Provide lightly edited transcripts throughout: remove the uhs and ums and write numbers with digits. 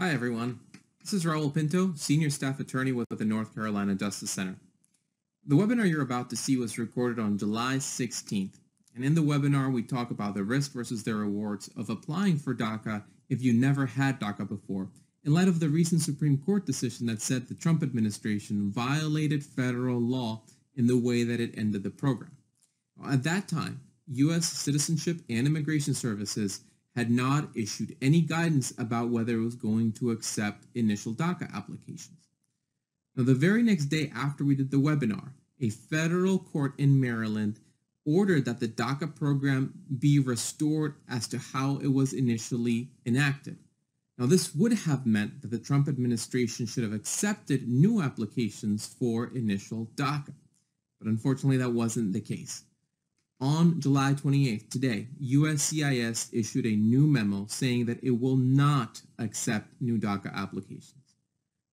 Hi, everyone. This is Raul Pinto, Senior Staff Attorney with the North Carolina Justice Center. The webinar you're about to see was recorded on July 16th, and in the webinar we talk about the risk versus the rewards of applying for DACA if you never had DACA before, in light of the recent Supreme Court decision that said the Trump administration violated federal law in the way that it ended the program. At that time, U.S. Citizenship and Immigration Services had not issued any guidance about whether it was going to accept initial DACA applications. Now, the very next day after we did the webinar, a federal court in Maryland ordered that the DACA program be restored as to how it was initially enacted. Now, this would have meant that the Trump administration should have accepted new applications for initial DACA, but unfortunately that wasn't the case. On July 28th, today, USCIS issued a new memo saying that it will not accept new DACA applications,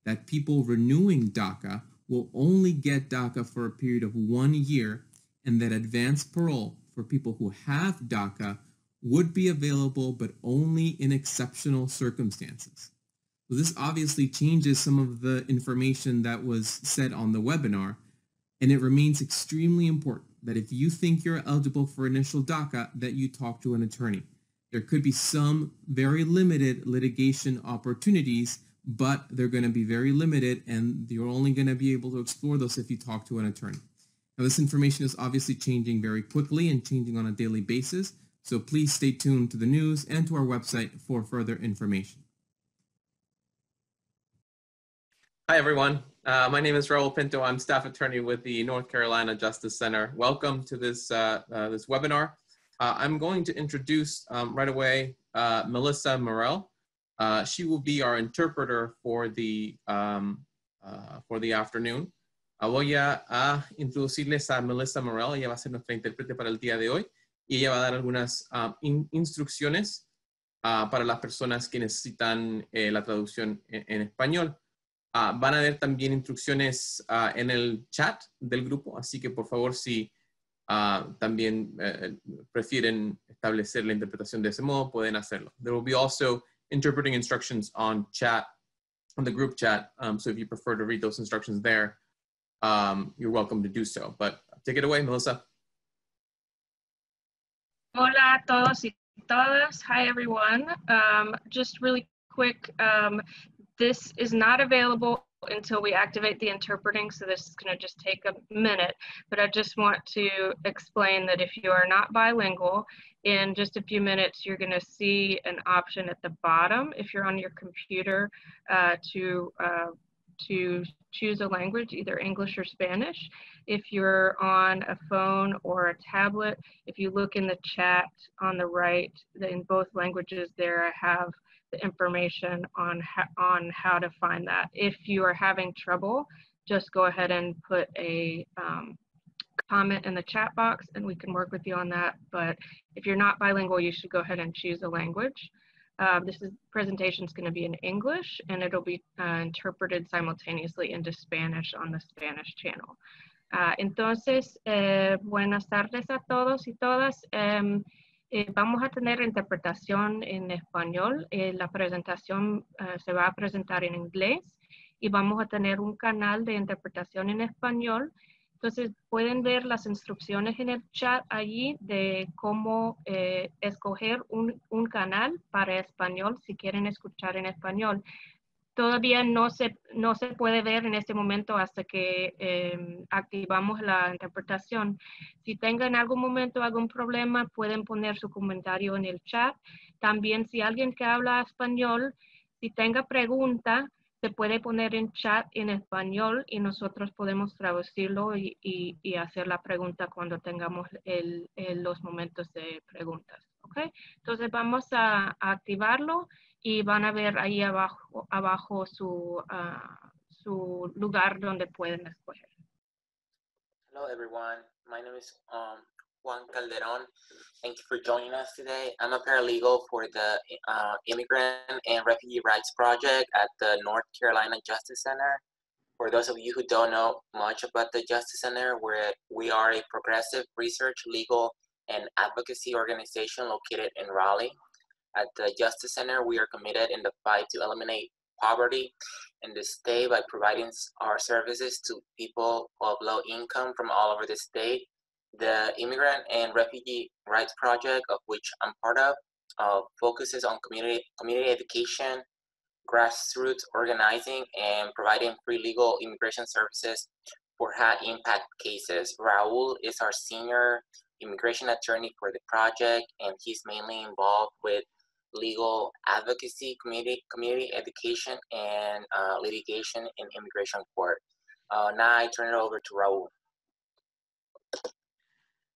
that people renewing DACA will only get DACA for a period of 1 year, and that advanced parole for people who have DACA would be available but only in exceptional circumstances. So this obviously changes some of the information that was said on the webinar, and it remains extremely important that if you think you're eligible for initial DACA, that you talk to an attorney. There could be some very limited litigation opportunities, but they're going to be very limited, and you're only going to be able to explore those if you talk to an attorney. Now, this information is obviously changing very quickly and changing on a daily basis, so please stay tuned to the news and to our website for further information. Hi, everyone. My name is Raul Pinto. I'm staff attorney with the North Carolina Justice Center. Welcome to this webinar. I'm going to introduce right away Melissa Morell. She will be our interpreter for the afternoon. Voy a introducirles a Melissa Morell. Ella va a ser nuestra intérprete para el día de hoy y ella va a dar algunas instrucciones para las personas que necesitan la traducción en español. Van a haber también instrucciones en el chat del grupo, así que por favor si también prefieren establecer la interpretación de ese modo, pueden hacerlo. There will be also interpreting instructions on chat, on the group chat, so if you prefer to read those instructions there, you're welcome to do so. But take it away, Melissa. Hola a todos y todas. Hi, everyone. Just really quick, this is not available until we activate the interpreting, so this is going to just take a minute, but I just want to explain that if you are not bilingual, in just a few minutes you're going to see an option at the bottom if you're on your computer to choose a language, either English or Spanish. If you're on a phone or a tablet, if you look in the chat on the right, in both languages there I have the information on how to find that. If you are having trouble, just go ahead and put a comment in the chat box and we can work with you on that. But if you're not bilingual, you should go ahead and choose a language. This presentation is going to be in English and it'll be interpreted simultaneously into Spanish on the Spanish channel. Entonces, buenas tardes a todos y todas. Vamos a tener interpretación en español. La presentación se va a presentar en inglés y vamos a tener un canal de interpretación en español. Entonces pueden ver las instrucciones en el chat allí de cómo escoger un canal para español si quieren escuchar en español. Todavía no se puede ver en este momento hasta que activamos la interpretación. Si tengan en algún momento algún problema, pueden poner su comentario en el chat. También si alguien que habla español, si tenga pregunta, se puede poner en chat en español y nosotros podemos traducirlo y hacer la pregunta cuando tengamos los momentos de preguntas. ¿Okay? Entonces vamos a activarlo. Y van a ver ahí abajo su lugar donde pueden escoger. Hello everyone, my name is Juan Calderon. Thank you for joining us today. I'm a paralegal for the Immigrant and Refugee Rights Project at the North Carolina Justice Center. For those of you who don't know much about the Justice Center, we are a progressive research, legal, and advocacy organization located in Raleigh. At the Justice Center, we are committed in the fight to eliminate poverty in the state by providing our services to people of low income from all over the state. The Immigrant and Refugee Rights Project, of which I'm part of, focuses on community education, grassroots organizing, and providing free legal immigration services for high-impact cases. Raul is our senior immigration attorney for the project, and he's mainly involved with legal advocacy, community education, and litigation in immigration court. Now I turn it over to Raul.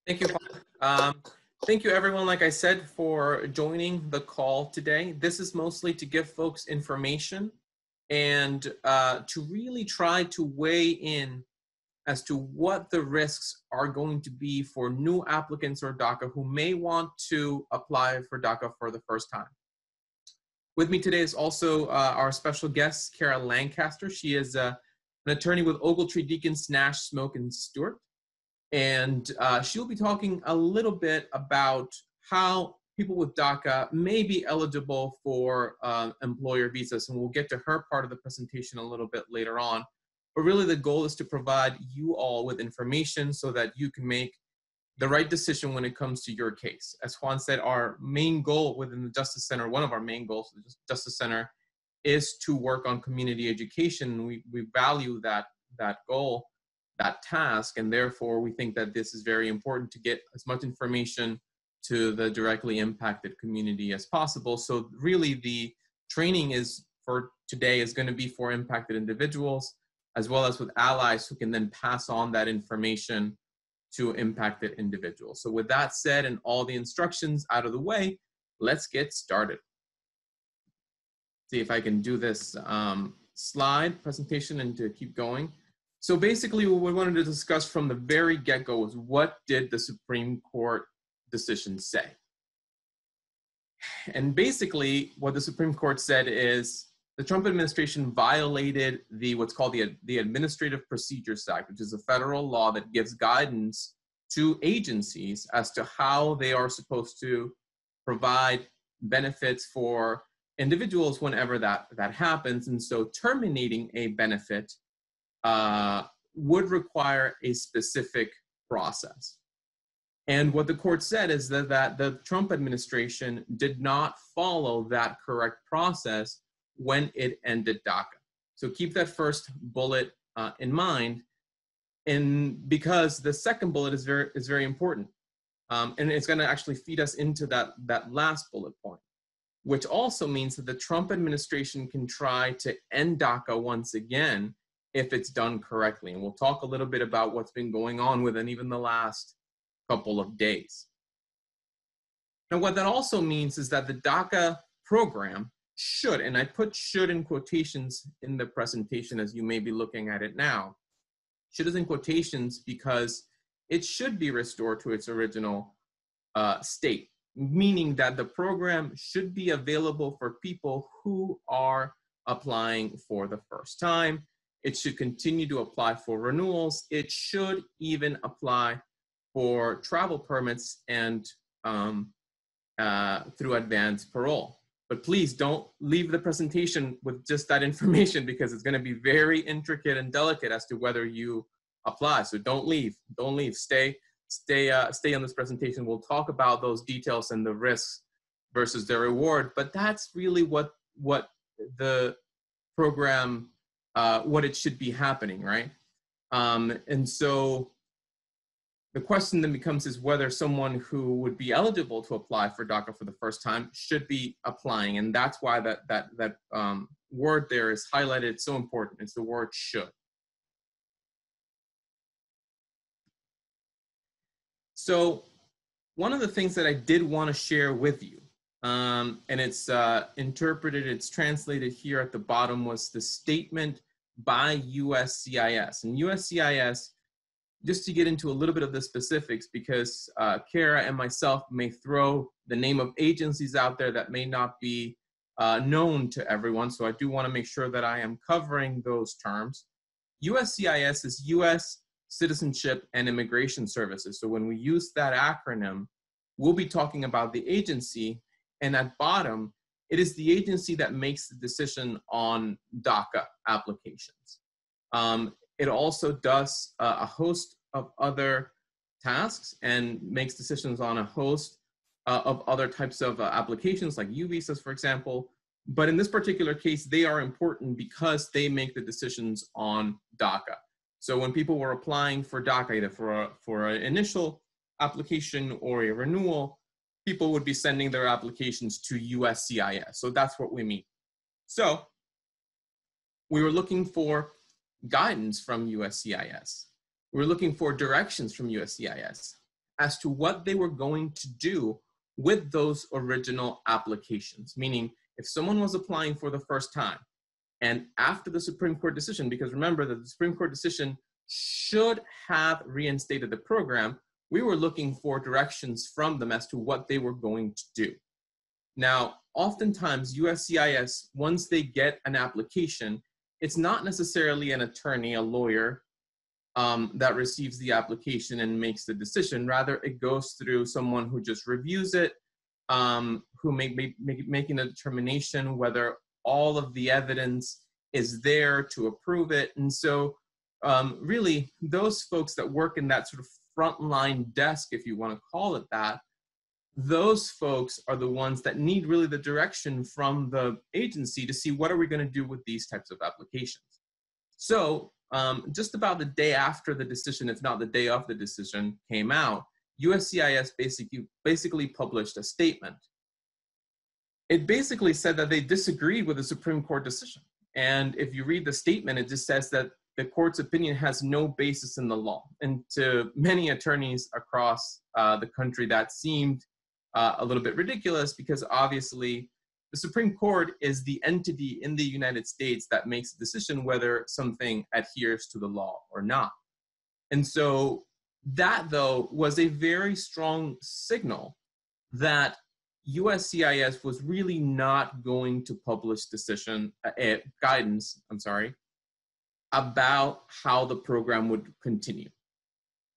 Thank you, Juan. Thank you, everyone, like I said, for joining the call today. This is mostly to give folks information and to really try to weigh in as to what the risks are going to be for new applicants or DACA who may want to apply for DACA for the first time. With me today is also our special guest, Kara Lancaster. She is an attorney with Ogletree, Deakins, Nash, Smoke, and Stewart. And she'll be talking a little bit about how people with DACA may be eligible for employer visas. And we'll get to her part of the presentation a little bit later on. But really the goal is to provide you all with information so that you can make the right decision when it comes to your case. As Juan said, our main goal within the Justice Center, one of our main goals of the Justice Center, is to work on community education. We value that goal, that task, and therefore we think that this is very important to get as much information to the directly impacted community as possible. So really the training is for today is going to be for impacted individuals, as well as with allies who can then pass on that information to impacted individuals. So with that said and all the instructions out of the way, let's get started. See if I can do this slide presentation and to keep going. So basically what we wanted to discuss from the very get-go was what did the Supreme Court decision say? And basically what the Supreme Court said is the Trump administration violated what's called the Administrative Procedures Act, which is a federal law that gives guidance to agencies as to how they are supposed to provide benefits for individuals whenever that happens. And so terminating a benefit would require a specific process. And what the court said is that the Trump administration did not follow that correct process when it ended DACA. So keep that first bullet in mind, and because the second bullet is very important, and it's going to actually feed us into that last bullet point, which also means that the Trump administration can try to end DACA once again if it's done correctly. And we'll talk a little bit about what's been going on within even the last couple of days. Now, what that also means is that the DACA program should, and I put should in quotations in the presentation as you may be looking at it now, should is in quotations because it should be restored to its original state, meaning that the program should be available for people who are applying for the first time. It should continue to apply for renewals. It should even apply for travel permits and through advanced parole. But please don't leave the presentation with just that information because it's going to be very intricate and delicate as to whether you apply. So don't leave, stay on this presentation. We'll talk about those details and the risks versus the reward, but that's really what the program, what it should be happening, right? And so the question then becomes is whether someone who would be eligible to apply for DACA for the first time should be applying. And that's why that word there is highlighted. It's so important. It's the word should. So one of the things that I did want to share with you, and it's interpreted, it's translated here at the bottom, was the statement by USCIS. And USCIS, just to get into a little bit of the specifics, because Kara and myself may throw the name of agencies out there that may not be known to everyone. So I do want to make sure that I am covering those terms. USCIS is U.S. Citizenship and Immigration Services. So when we use that acronym, we'll be talking about the agency. And at bottom, it is the agency that makes the decision on DACA applications. It also does a host of other tasks and makes decisions on a host of other types of applications like U visas, for example. But in this particular case, they are important because they make the decisions on DACA. So when people were applying for DACA, either for an initial application or a renewal, people would be sending their applications to USCIS. So that's what we mean. So we were looking for guidance from USCIS. We were looking for directions from USCIS as to what they were going to do with those original applications. Meaning, if someone was applying for the first time, and after the Supreme Court decision, because remember that the Supreme Court decision should have reinstated the program, we were looking for directions from them as to what they were going to do. Now, oftentimes USCIS, once they get an application, it's not necessarily an attorney, a lawyer, that receives the application and makes the decision. Rather, it goes through someone who just reviews it, who making a determination whether all of the evidence is there to approve it. And so really, those folks that work in that sort of frontline desk, if you want to call it that, those folks are the ones that need really the direction from the agency to see what are we going to do with these types of applications. So just about the day after the decision, if not the day of the decision came out, USCIS basically published a statement. It basically said that they disagreed with the Supreme Court decision. And if you read the statement, it just says that the court's opinion has no basis in the law. And to many attorneys across the country, that seemed a little bit ridiculous, because obviously the Supreme Court is the entity in the United States that makes a decision whether something adheres to the law or not. And so that, though, was a very strong signal that USCIS was really not going to publish guidance, about how the program would continue.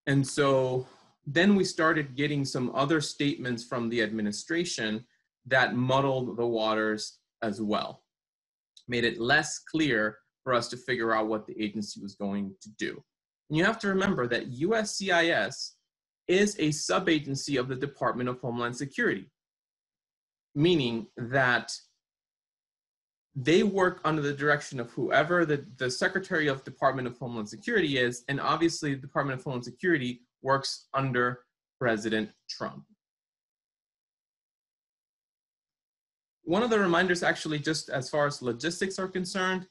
And so then we started getting some other statements from the administration that muddled the waters as well, made it less clear for us to figure out what the agency was going to do. And you have to remember that USCIS is a sub-agency of the Department of Homeland Security, meaning that they work under the direction of whoever the Secretary of Department of Homeland Security is, and obviously the Department of Homeland Security works under President Trump. One of the reminders, actually, just as far as logistics are concerned,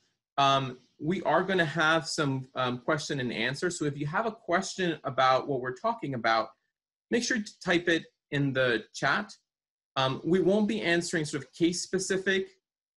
we are going to have some question and answer. So if you have a question about what we're talking about, make sure to type it in the chat. We won't be answering sort of case-specific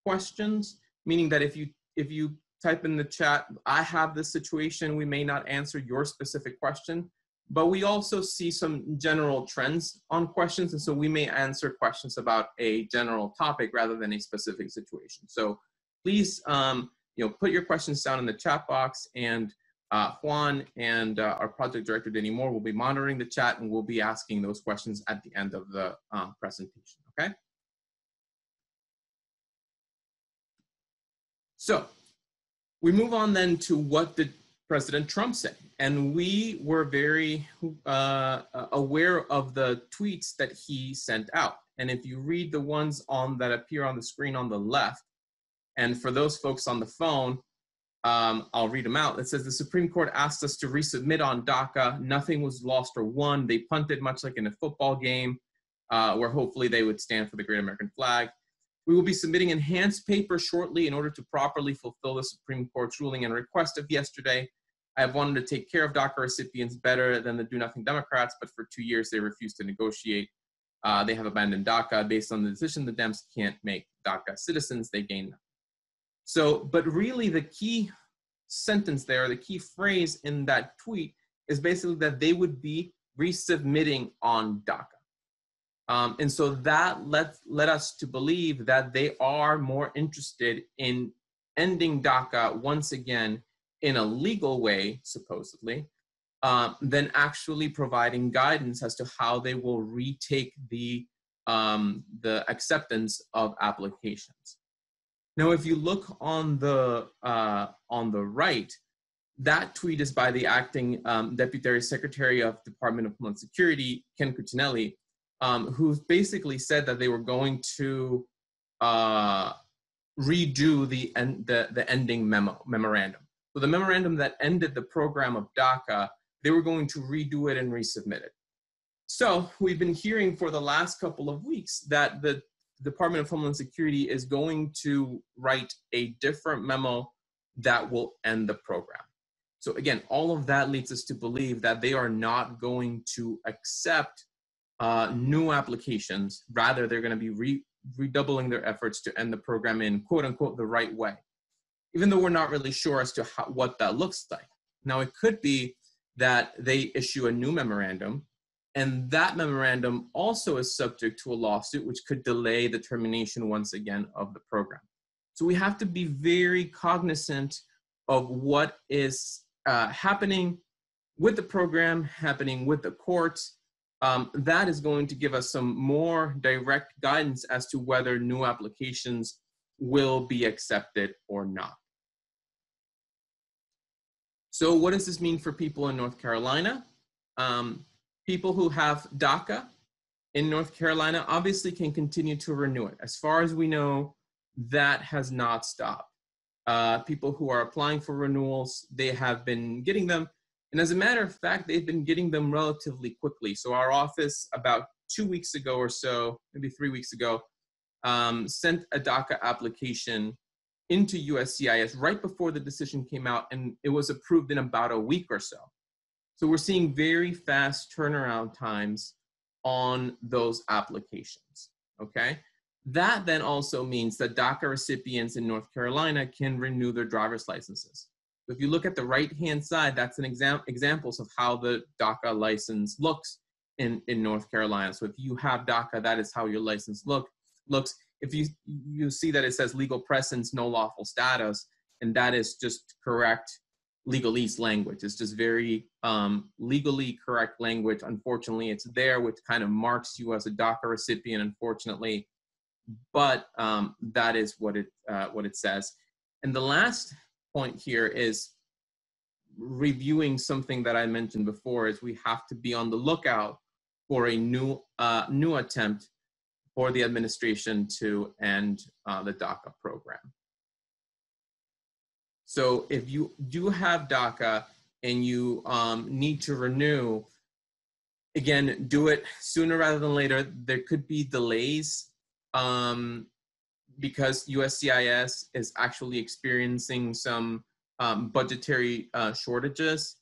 questions, meaning that if you type in the chat, I have this situation, we may not answer your specific question, but we also see some general trends on questions, and so we may answer questions about a general topic rather than a specific situation. So please, put your questions down in the chat box, and Juan and our project director, Denny Moore, will be monitoring the chat, and we'll be asking those questions at the end of the presentation, okay? So we move on then to what did President Trump say. And we were very aware of the tweets that he sent out. And if you read the ones that appear on the screen on the left, and for those folks on the phone, I'll read them out. It says, the Supreme Court asked us to resubmit on DACA. Nothing was lost or won. They punted, much like in a football game, where hopefully they would stand for the great American flag. We will be submitting enhanced paper shortly in order to properly fulfill the Supreme Court's ruling and request of yesterday. I have wanted to take care of DACA recipients better than the do-nothing Democrats, but for 2 years they refused to negotiate. They have abandoned DACA. Based on the decision, the Dems can't make DACA citizens. They gain nothing. So, but really the key sentence there, the key phrase in that tweet is basically that they would be resubmitting on DACA. And so that led us to believe that they are more interested in ending DACA once again in a legal way, supposedly, than actually providing guidance as to how they will retake the the acceptance of applications. Now, if you look on the right, that tweet is by the acting Deputy Secretary of Department of Homeland Security, Ken Cuccinelli, who basically said that they were going to redo the ending memorandum. So the memorandum that ended the program of DACA, they were going to redo it and resubmit it. So we've been hearing for the last couple of weeks that the Department of Homeland Security is going to write a different memo that will end the program. So again, all of that leads us to believe that they are not going to accept new applications. Rather, they're going to be redoubling their efforts to end the program in quote unquote the right way, even though we're not really sure as to what that looks like. Now, it could be that they issue a new memorandum, and that memorandum also is subject to a lawsuit, which could delay the termination once again of the program. So we have to be very cognizant of what is happening with the program, happening with the courts. That is going to give us some more direct guidance as to whether new applications will be accepted or not. So what does this mean for people in North Carolina? People who have DACA in North Carolina obviously can continue to renew it. As far as we know, that has not stopped. People who are applying for renewals, they have been getting them. And as a matter of fact, they've been getting them relatively quickly. So our office about 2 weeks ago or so, maybe 3 weeks ago, sent a DACA application into USCIS right before the decision came out, and it was approved in about a week or so. So we're seeing very fast turnaround times on those applications, okay? That then also means that DACA recipients in North Carolina can renew their driver's licenses. So if you look at the right-hand side, that's an examples of how the DACA license looks in North Carolina. So if you have DACA, that is how your license looks. If you see that it says legal presence, no lawful status, and that is just correct legalese language. It's just very legally correct language. Unfortunately, it's there, which kind of marks you as a DACA recipient, unfortunately. But that is what it says. And the last point here is reviewing something that I mentioned before, is we have to be on the lookout for a new attempt for the administration to end the DACA program. So if you do have DACA and you need to renew, again, do it sooner rather than later. There could be delays because USCIS is actually experiencing some budgetary shortages.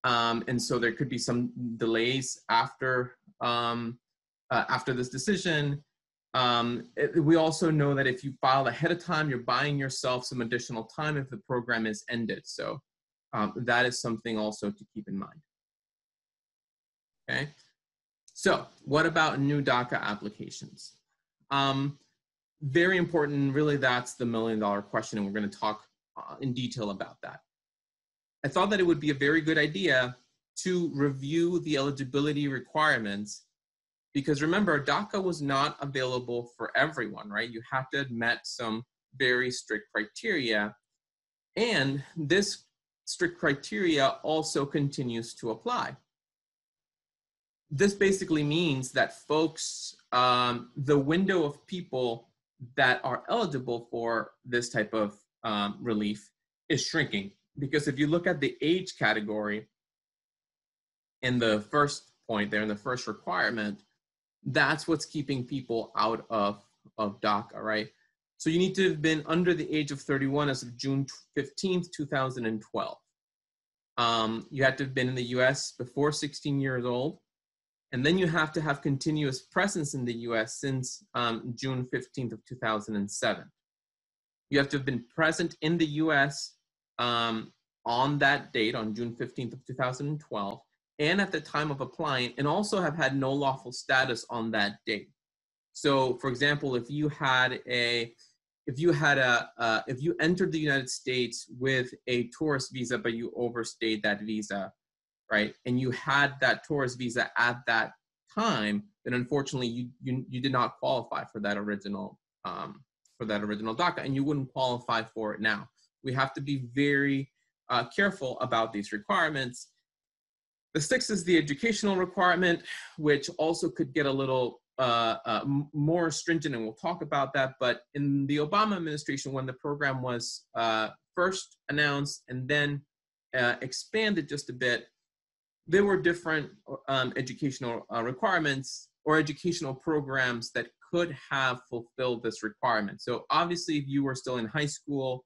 And so there could be some delays after this decision. We also know that if you file ahead of time, you're buying yourself some additional time if the program is ended. So that is something also to keep in mind. Okay, so what about new DACA applications? Very important, really that's the $1 million question, and we're going to talk in detail about that. I thought that it would be a very good idea to review the eligibility requirements, because remember, DACA was not available for everyone, right? You have to have met some very strict criteria, and this strict criteria also continues to apply. This basically means that folks, the window of people that are eligible for this type of relief is shrinking. Because if you look at the age category in the first point there, in the first requirement, that's what's keeping people out of DACA, right? So you need to have been under the age of 31 as of June 15th, 2012. You had to have been in the US before 16 years old. And then you have to have continuous presence in the US since June 15th of 2007. You have to have been present in the US on that date, on June 15th of 2012, and at the time of applying, and also have had no lawful status on that date. So, for example, if you entered the United States with a tourist visa, but you overstayed that visa, right, and you had that tourist visa at that time, then unfortunately you did not qualify for that original DACA, and you wouldn't qualify for it now. We have to be very careful about these requirements. The sixth is the educational requirement, which also could get a little more stringent, and we'll talk about that. But in the Obama administration, when the program was first announced and then expanded just a bit, there were different educational requirements or educational programs that could have fulfilled this requirement. So obviously, if you were still in high school,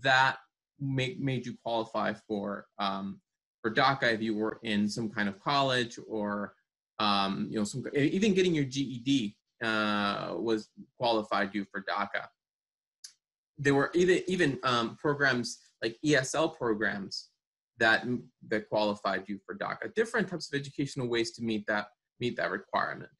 that made you qualify for DACA. If you were in some kind of college, or even getting your GED was qualified you for DACA. There were even programs like ESL programs that qualified you for DACA. Different types of educational ways to meet that requirement.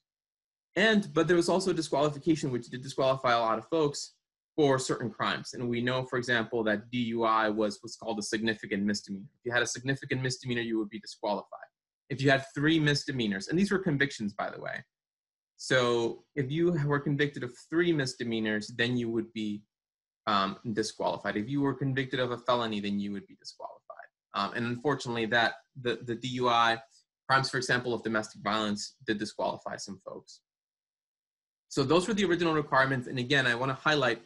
But there was also disqualification, which did disqualify a lot of folks for certain crimes. And we know, for example, that DUI was what's called a significant misdemeanor. If you had a significant misdemeanor, you would be disqualified. If you had 3 misdemeanors, and these were convictions, by the way. So if you were convicted of 3 misdemeanors, then you would be disqualified. If you were convicted of a felony, then you would be disqualified. And unfortunately, that the DUI crimes, for example, of domestic violence, did disqualify some folks. So those were the original requirements. And again, I want to highlight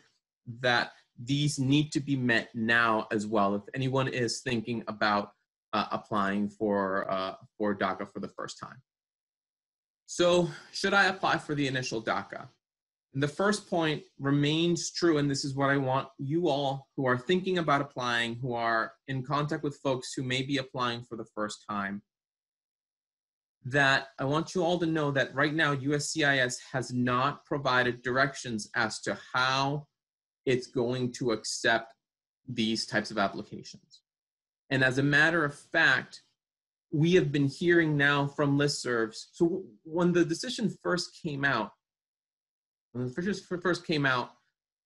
that these need to be met now as well. If anyone is thinking about applying for DACA for the first time. So should I apply for the initial DACA? And the first point remains true, and this is what I want you all who are thinking about applying, who are in contact with folks who may be applying for the first time, that I want you all to know that right now USCIS has not provided directions as to how it's going to accept these types of applications. And as a matter of fact, we have been hearing now from listservs. So when the decision first came out,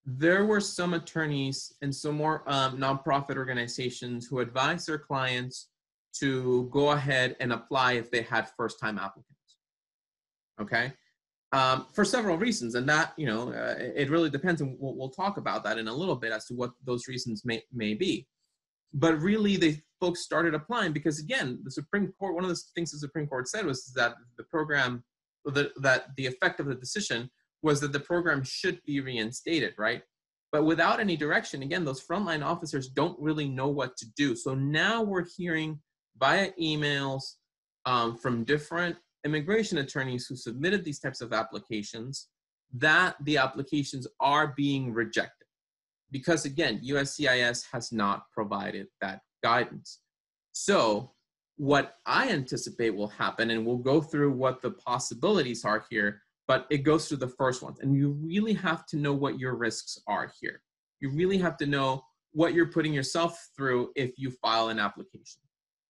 there were some attorneys and some more nonprofit organizations who advised their clients to go ahead and apply if they had first-time applicants, okay? For several reasons, and that, it really depends, and we'll talk about that in a little bit as to what those reasons may be. But really, the folks started applying because, again, the Supreme Court, one of the things the Supreme Court said was that the program, that the effect of the decision was that the program should be reinstated, right? But without any direction, again, those frontline officers don't really know what to do. So now we're hearing via emails from different immigration attorneys who submitted these types of applications that the applications are being rejected. Because again, USCIS has not provided that guidance. So what I anticipate will happen, and we'll go through what the possibilities are here, but it goes through the first ones. And you really have to know what your risks are here. You really have to know what you're putting yourself through if you file an application.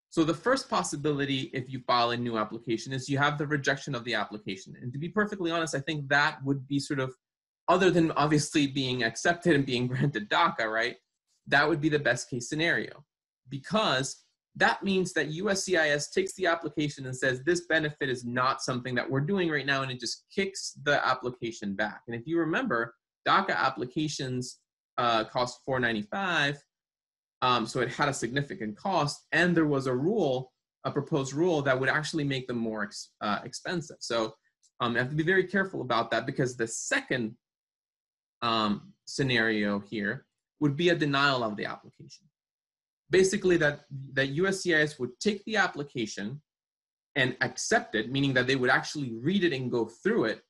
So the first possibility, if you file a new application, is you have the rejection of the application. And to be perfectly honest, I think that would be sort of, other than obviously being accepted and being granted DACA, right? That would be the best case scenario, because that means that USCIS takes the application and says, this benefit is not something that we're doing right now, and it just kicks the application back. And if you remember, DACA applications cost $495, so it had a significant cost, and there was a proposed rule that would actually make them more expensive. So you have to be very careful about that, because the second scenario here would be a denial of the application. Basically, that USCIS would take the application and accept it, meaning that they would actually read it and go through it,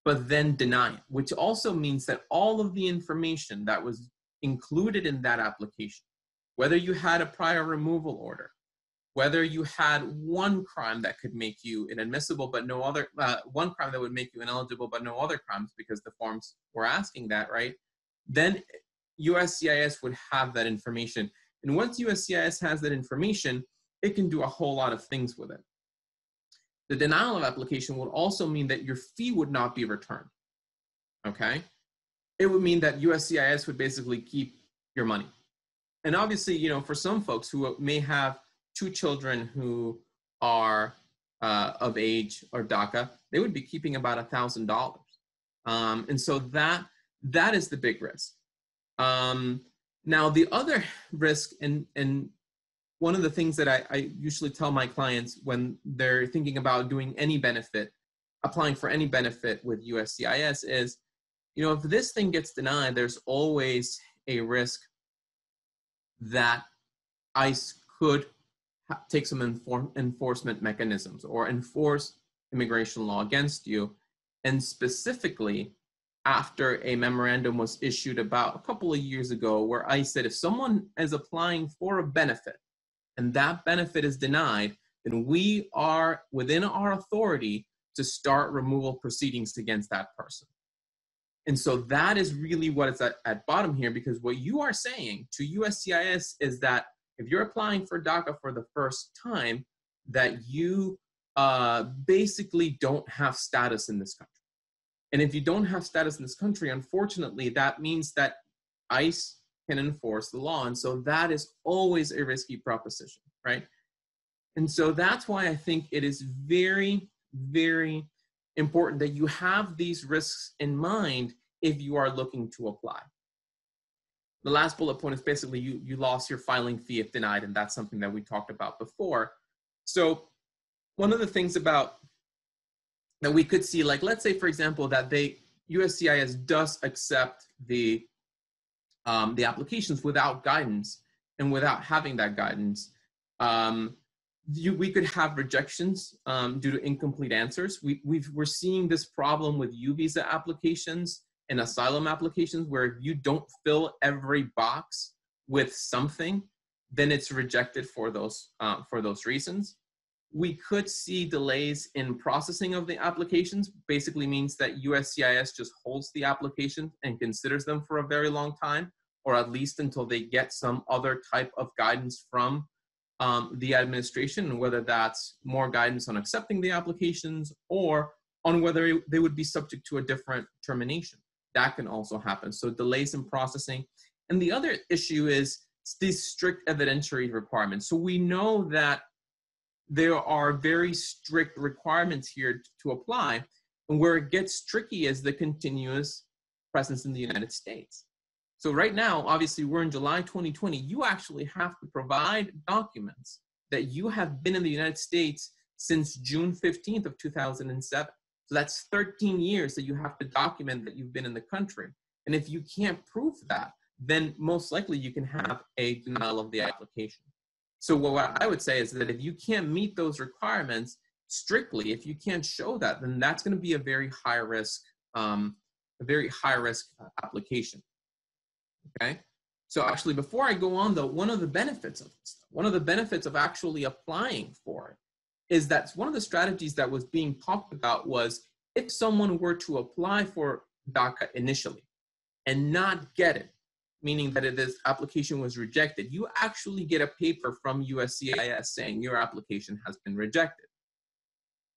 but then deny it, which also means that all of the information that was included in that application, whether you had a prior removal order, whether you had one crime that could make you inadmissible, but no other, one crime that would make you ineligible, but no other crimes, because the forms were asking that, right? Then USCIS would have that information. And once USCIS has that information, it can do a whole lot of things with it. The denial of application would also mean that your fee would not be returned, okay? It would mean that USCIS would basically keep your money. And obviously, for some folks who may have 2 children who are of age or DACA, they would be keeping about $1,000. And so that is the big risk. Now, the other risk, and one of the things that I usually tell my clients when they're thinking about doing any benefit, applying for any benefit with USCIS is, if this thing gets denied, there's always a risk that ICE could take some enforcement mechanisms or enforce immigration law against you. And specifically, after a memorandum was issued about a couple of years ago where ICE said if someone is applying for a benefit and that benefit is denied, then we are within our authority to start removal proceedings against that person. And so that is really what is at bottom here, because what you are saying to USCIS is that if you're applying for DACA for the first time, that you basically don't have status in this country. And if you don't have status in this country, unfortunately, that means that ICE can enforce the law. And so that is always a risky proposition, right? And so that's why I think it is very, very important that you have these risks in mind if you are looking to apply. The last bullet point is basically you lost your filing fee if denied, and that's something that we talked about before. So one of the things about that we could see, like let's say for example that USCIS does accept the applications without guidance and without having that guidance, we could have rejections due to incomplete answers. We're seeing this problem with U visa applications and asylum applications where if you don't fill every box with something, then it's rejected for those reasons. We could see delays in processing of the applications. Basically means that USCIS just holds the application and considers them for a very long time, or at least until they get some other type of guidance from the administration, and whether that's more guidance on accepting the applications or on whether they would be subject to a different termination. That can also happen. So delays in processing. And the other issue is these strict evidentiary requirements. So we know that there are very strict requirements here to apply. And where it gets tricky is the continuous presence in the United States. So right now, obviously, we're in July 2020. You actually have to provide documents that you have been in the United States since June 15th of 2007. So that's 13 years that you have to document that you've been in the country. And if you can't prove that, then most likely you can have a denial of the application. So what I would say is that if you can't meet those requirements strictly, if you can't show that, then that's going to be a very high risk application. Okay. So actually, before I go on though, one of the benefits of actually applying for it is that one of the strategies that was being talked about was if someone were to apply for DACA initially and not get it, meaning that this application was rejected, you actually get a paper from USCIS saying your application has been rejected.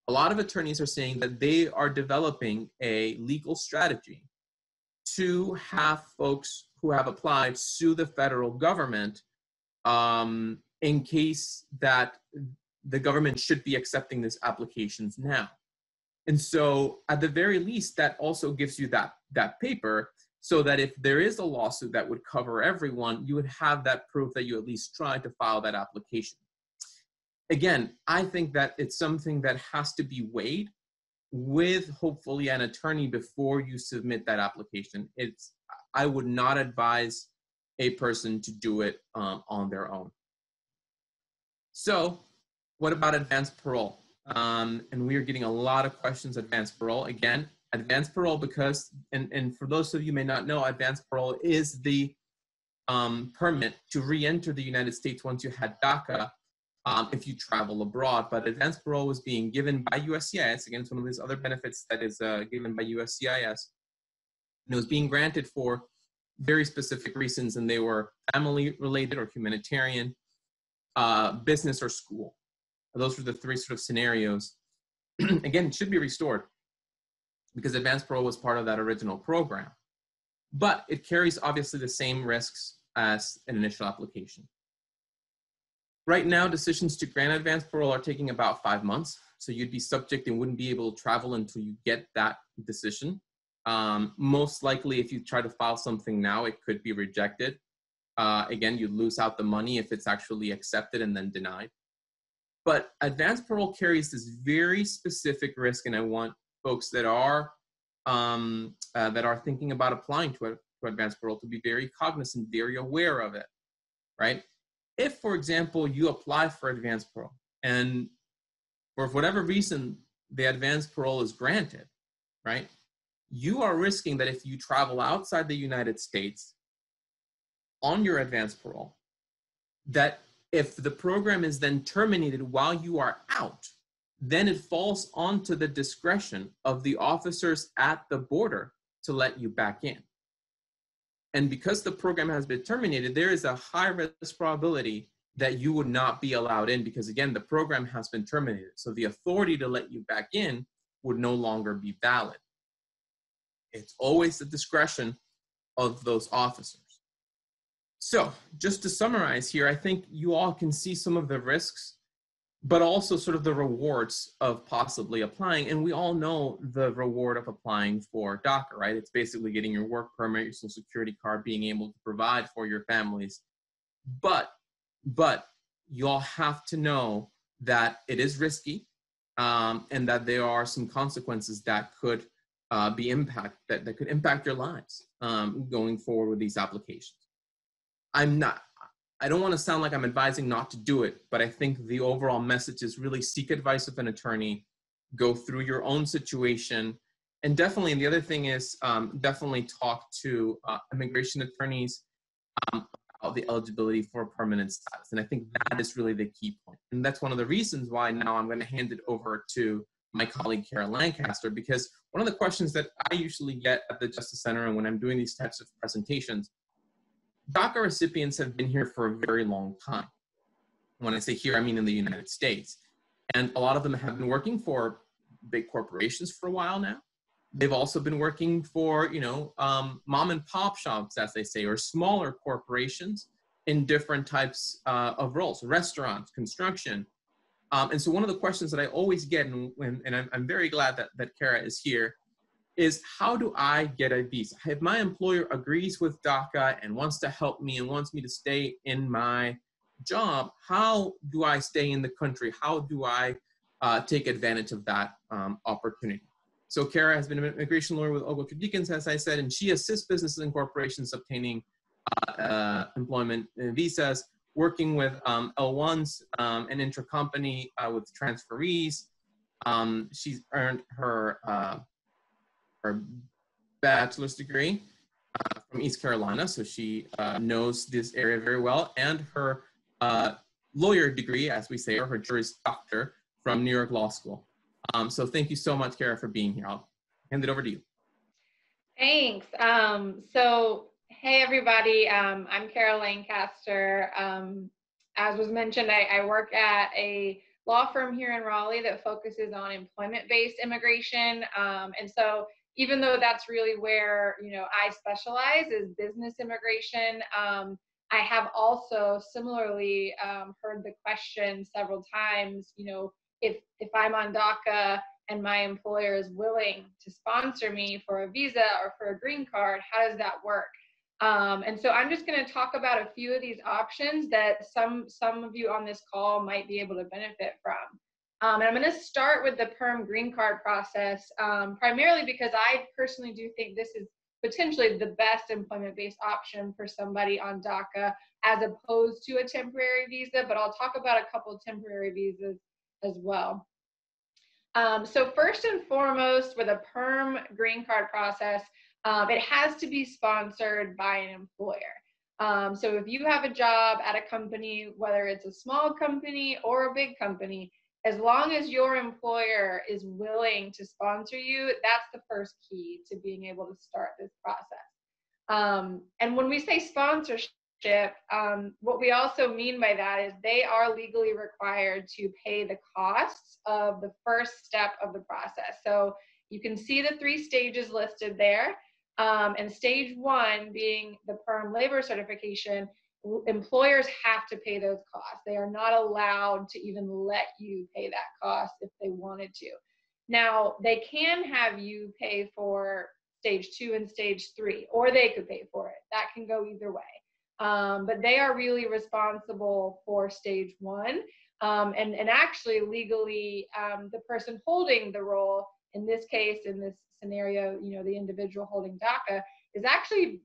A lot of attorneys are saying that they are developing a legal strategy to have folks who have applied sue the federal government in case that the government should be accepting these applications now. And so at the very least, that also gives you that paper so that if there is a lawsuit that would cover everyone, you would have that proof that you at least tried to file that application. Again, I think that it's something that has to be weighed with hopefully an attorney before you submit that application. I would not advise a person to do it on their own. So what about advanced parole? And we are getting a lot of questions, advanced parole. Again, advanced parole because, and for those of you who may not know, advanced parole is the permit to re-enter the United States once you had DACA if you travel abroad. But advanced parole was being given by USCIS. Again, it's one of these other benefits that is given by USCIS. And it was being granted for very specific reasons, and they were family-related or humanitarian, business, or school. Those were the three sort of scenarios. Again, it should be restored because advanced parole was part of that original program. But it carries obviously the same risks as an initial application. Right now, decisions to grant advanced parole are taking about 5 months. So you'd be subject and wouldn't be able to travel until you get that decision. Most likely, if you try to file something now, it could be rejected. Again, you'd lose out the money if it's actually accepted and then denied. But advanced parole carries this very specific risk, and I want folks that are thinking about applying to advanced parole to be very cognizant, very aware of it, right? If, for example, you apply for advanced parole and for whatever reason the advanced parole is granted, right? You are risking that if you travel outside the United States on your advanced parole, that if the program is then terminated while you are out, then it falls onto the discretion of the officers at the border to let you back in. And because the program has been terminated, there is a high risk probability that you would not be allowed in because, again, the program has been terminated. So the authority to let you back in would no longer be valid. It's always the discretion of those officers. So just to summarize here, I think you all can see some of the risks, but also sort of the rewards of possibly applying. And we all know the reward of applying for DACA, right? It's basically getting your work permit, your social security card, being able to provide for your families. But you all have to know that it is risky and that there are some consequences that could that could impact your lives going forward with these applications. I don't want to sound like I'm advising not to do it, but I think the overall message is really seek advice of an attorney, go through your own situation, and definitely, and the other thing is definitely talk to immigration attorneys about the eligibility for permanent status. And I think that is really the key point. And that's one of the reasons why now I'm going to hand it over to my colleague, Kara Lancaster, because one of the questions that I usually get at the Justice Center and when I'm doing these types of presentations, DACA recipients have been here for a very long time. When I say here, I mean in the United States. And a lot of them have been working for big corporations for a while now. They've also been working for, mom and pop shops, as they say, or smaller corporations in different types of roles, restaurants, construction. And so one of the questions that I always get, and I'm very glad that Kara is here, is how do I get a visa? If my employer agrees with DACA and wants to help me and wants me to stay in my job, how do I stay in the country? How do I take advantage of that opportunity? So Kara has been an immigration lawyer with Ogletree Deakins, as I said, and she assists businesses and corporations obtaining employment visas, working with L1s and intercompany with transferees. She's earned her bachelor's degree from East Carolina, so she knows this area very well, and her lawyer degree, as we say, or her Juris Doctor from New York Law School. So thank you so much, Kara, for being here. I'll hand it over to you. Thanks. So, hey, everybody. I'm Kara Lancaster. As was mentioned, I work at a law firm here in Raleigh that focuses on employment-based immigration. And so even though that's really where, I specialize is business immigration, I have also similarly heard the question several times, if I'm on DACA and my employer is willing to sponsor me for a visa or for a green card, how does that work? And so I'm just going to talk about a few of these options that some of you on this call might be able to benefit from. And I'm going to start with the PERM green card process, primarily because I personally do think this is potentially the best employment-based option for somebody on DACA as opposed to a temporary visa, but I'll talk about a couple of temporary visas as well. So first and foremost, with a PERM green card process, it has to be sponsored by an employer. So if you have a job at a company, whether it's a small company or a big company, as long as your employer is willing to sponsor you, that's the first key to being able to start this process. And when we say sponsorship, what we also mean by that is they are legally required to pay the costs of the first step of the process. So you can see the 3 stages listed there. And stage 1 being the PERM labor certification employers have to pay those costs. They are not allowed to even let you pay that cost if they wanted to. Now, they can have you pay for stage 2 and stage 3, or they could pay for it. That can go either way. But they are really responsible for stage 1. And actually, legally, the person holding the role, in this case, in this scenario, the individual holding DACA, is actually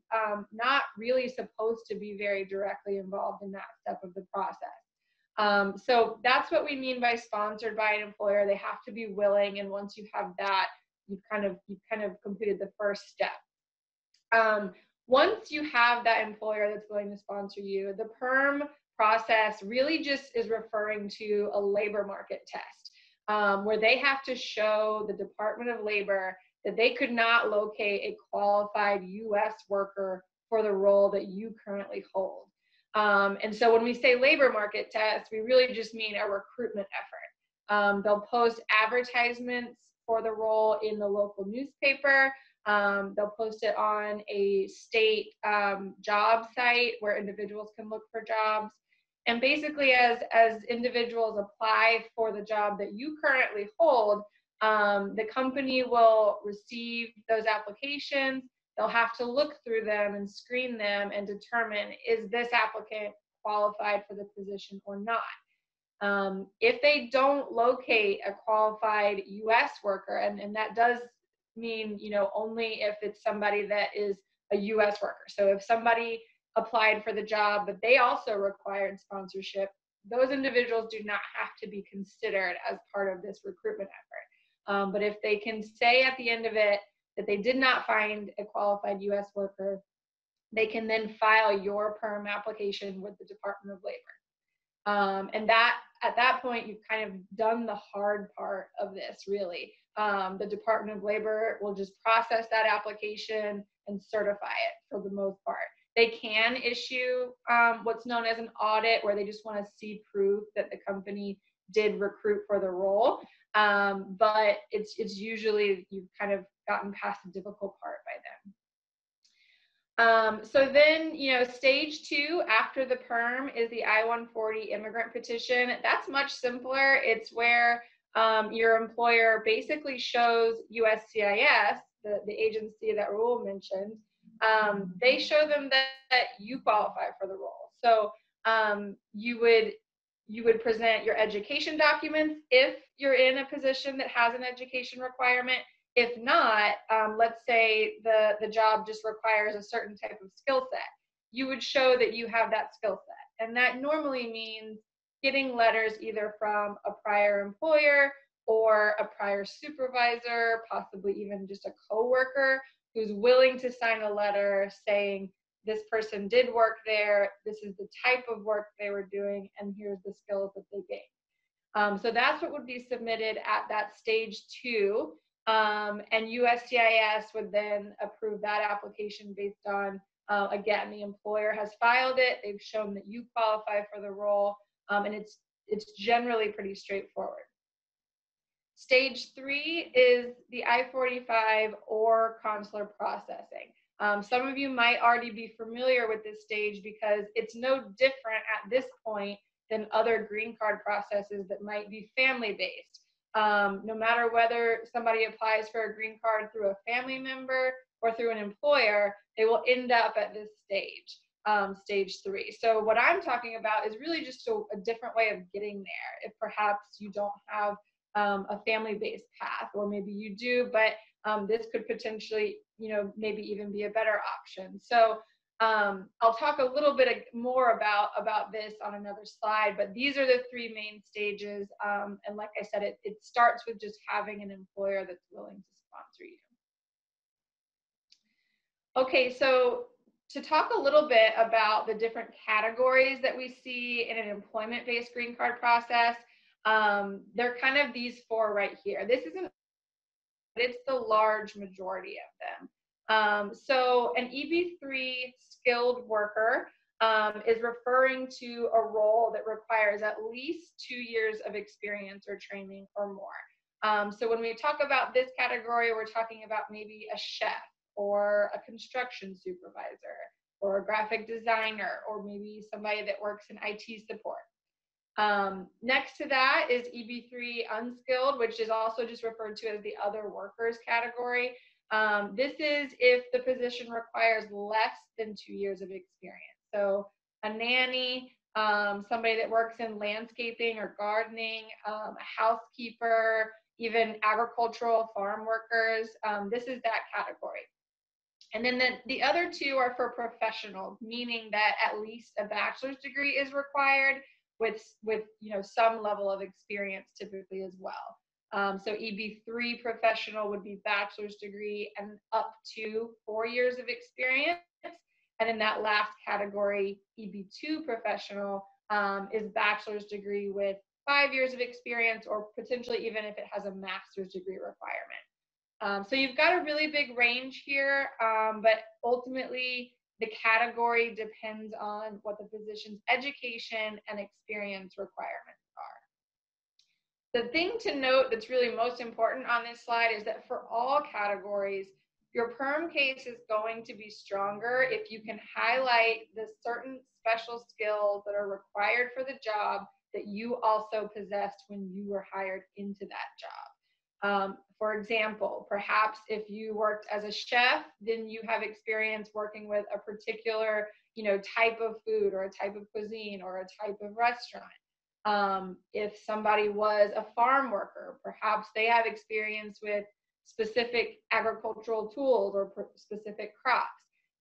not really supposed to be very directly involved in that step of the process. So that's what we mean by sponsored by an employer. They have to be willing, and once you have that, you've kind of completed the first step. Once you have that employer that's willing to sponsor you, the PERM process really just is referring to a labor market test, where they have to show the Department of Labor that they could not locate a qualified U.S. worker for the role that you currently hold. And so when we say labor market test, we really just mean a recruitment effort. They'll post advertisements for the role in the local newspaper. They'll post it on a state job site where individuals can look for jobs. And basically, as individuals apply for the job that you currently hold, the company will receive those applications. They'll have to look through them and screen them and determine, is this applicant qualified for the position or not? If they don't locate a qualified U.S. worker, and that does mean, only if it's somebody that is a U.S. worker. So if somebody applied for the job, but they also required sponsorship, those individuals do not have to be considered as part of this recruitment effort. But if they can say at the end of it that they did not find a qualified U.S. worker, they can then file your PERM application with the Department of Labor. And that at that point, you've kind of done the hard part of this, really. The Department of Labor will just process that application and certify it for the most part. They can issue what's known as an audit, where they just want to see proof that the company did recruit for the role. But it's usually you've kind of gotten past the difficult part by then. So then, stage 2 after the PERM is the I-140 immigrant petition. That's much simpler. It's where your employer basically shows USCIS, the agency that Raul mentioned, they show them that you qualify for the role. So you would present your education documents if you're in a position that has an education requirement. If not, let's say the job just requires a certain type of skill set, you would show that you have that skill set. And that normally means getting letters either from a prior employer or a prior supervisor, possibly even just a coworker who's willing to sign a letter saying this person did work there, this is the type of work they were doing, and here's the skills that they gained. So that's what would be submitted at that stage 2. And USCIS would then approve that application based on, again, the employer has filed it, they've shown that you qualify for the role, and it's generally pretty straightforward. Stage 3 is the I-45 or consular processing. Some of you might already be familiar with this stage because it's no different at this point than other green card processes that might be family-based. No matter whether somebody applies for a green card through a family member or through an employer, they will end up at this stage, stage 3. So what I'm talking about is really just a different way of getting there. If perhaps you don't have a family-based path, or maybe you do, but this could potentially, maybe even be a better option. So I'll talk a little bit more about this on another slide, but these are the 3 main stages. And like I said, it starts with just having an employer that's willing to sponsor you. Okay, so to talk a little bit about the different categories that we see in an employment-based green card process, they're kind of these 4 right here. This isn't, it's the large majority of them. So an EB3 skilled worker is referring to a role that requires at least 2 years of experience or training or more. So when we talk about this category, we're talking about maybe a chef or a construction supervisor, or a graphic designer, or maybe somebody that works in IT support. Next to that is EB3 unskilled, which is also just referred to as the other workers category. This is if the position requires less than 2 years of experience. So a nanny, somebody that works in landscaping or gardening, a housekeeper, even agricultural farm workers, this is that category. And then the other two are for professionals, meaning that at least a bachelor's degree is required with some level of experience typically as well. So EB3 professional would be bachelor's degree and up to 4 years of experience. And in that last category, EB2 professional is bachelor's degree with 5 years of experience, or potentially even if it has a master's degree requirement. So you've got a really big range here, but ultimately the category depends on what the physician's education and experience requirements are. The thing to note that's really most important on this slide is that for all categories, your PERM case is going to be stronger if you can highlight the certain special skills that are required for the job that you also possessed when you were hired into that job. For example, perhaps if you worked as a chef, then you have experience working with a particular, type of food or a type of cuisine or a type of restaurant. If somebody was a farm worker, perhaps they have experience with specific agricultural tools or specific crops.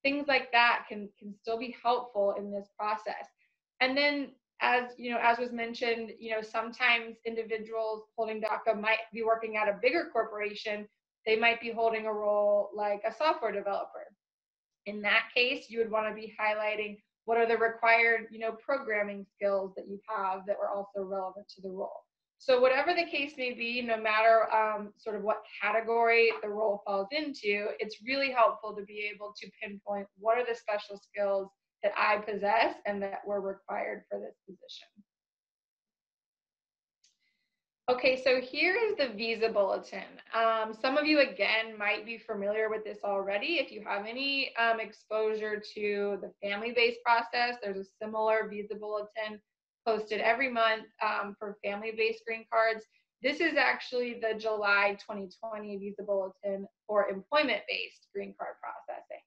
Things like that can still be helpful in this process. And then, as was mentioned, sometimes individuals holding DACA might be working at a bigger corporation. They might be holding a role like a software developer. In that case, you would want to be highlighting what are the required, programming skills that you have that are also relevant to the role. So whatever the case may be, no matter sort of what category the role falls into, it's really helpful to be able to pinpoint what are the special skills that I possess and that were required for this position. Okay, so here is the visa bulletin. Some of you, again, might be familiar with this already. If you have any exposure to the family-based process, there's a similar visa bulletin posted every month for family-based green cards. This is actually the July 2020 visa bulletin for employment-based green card processing.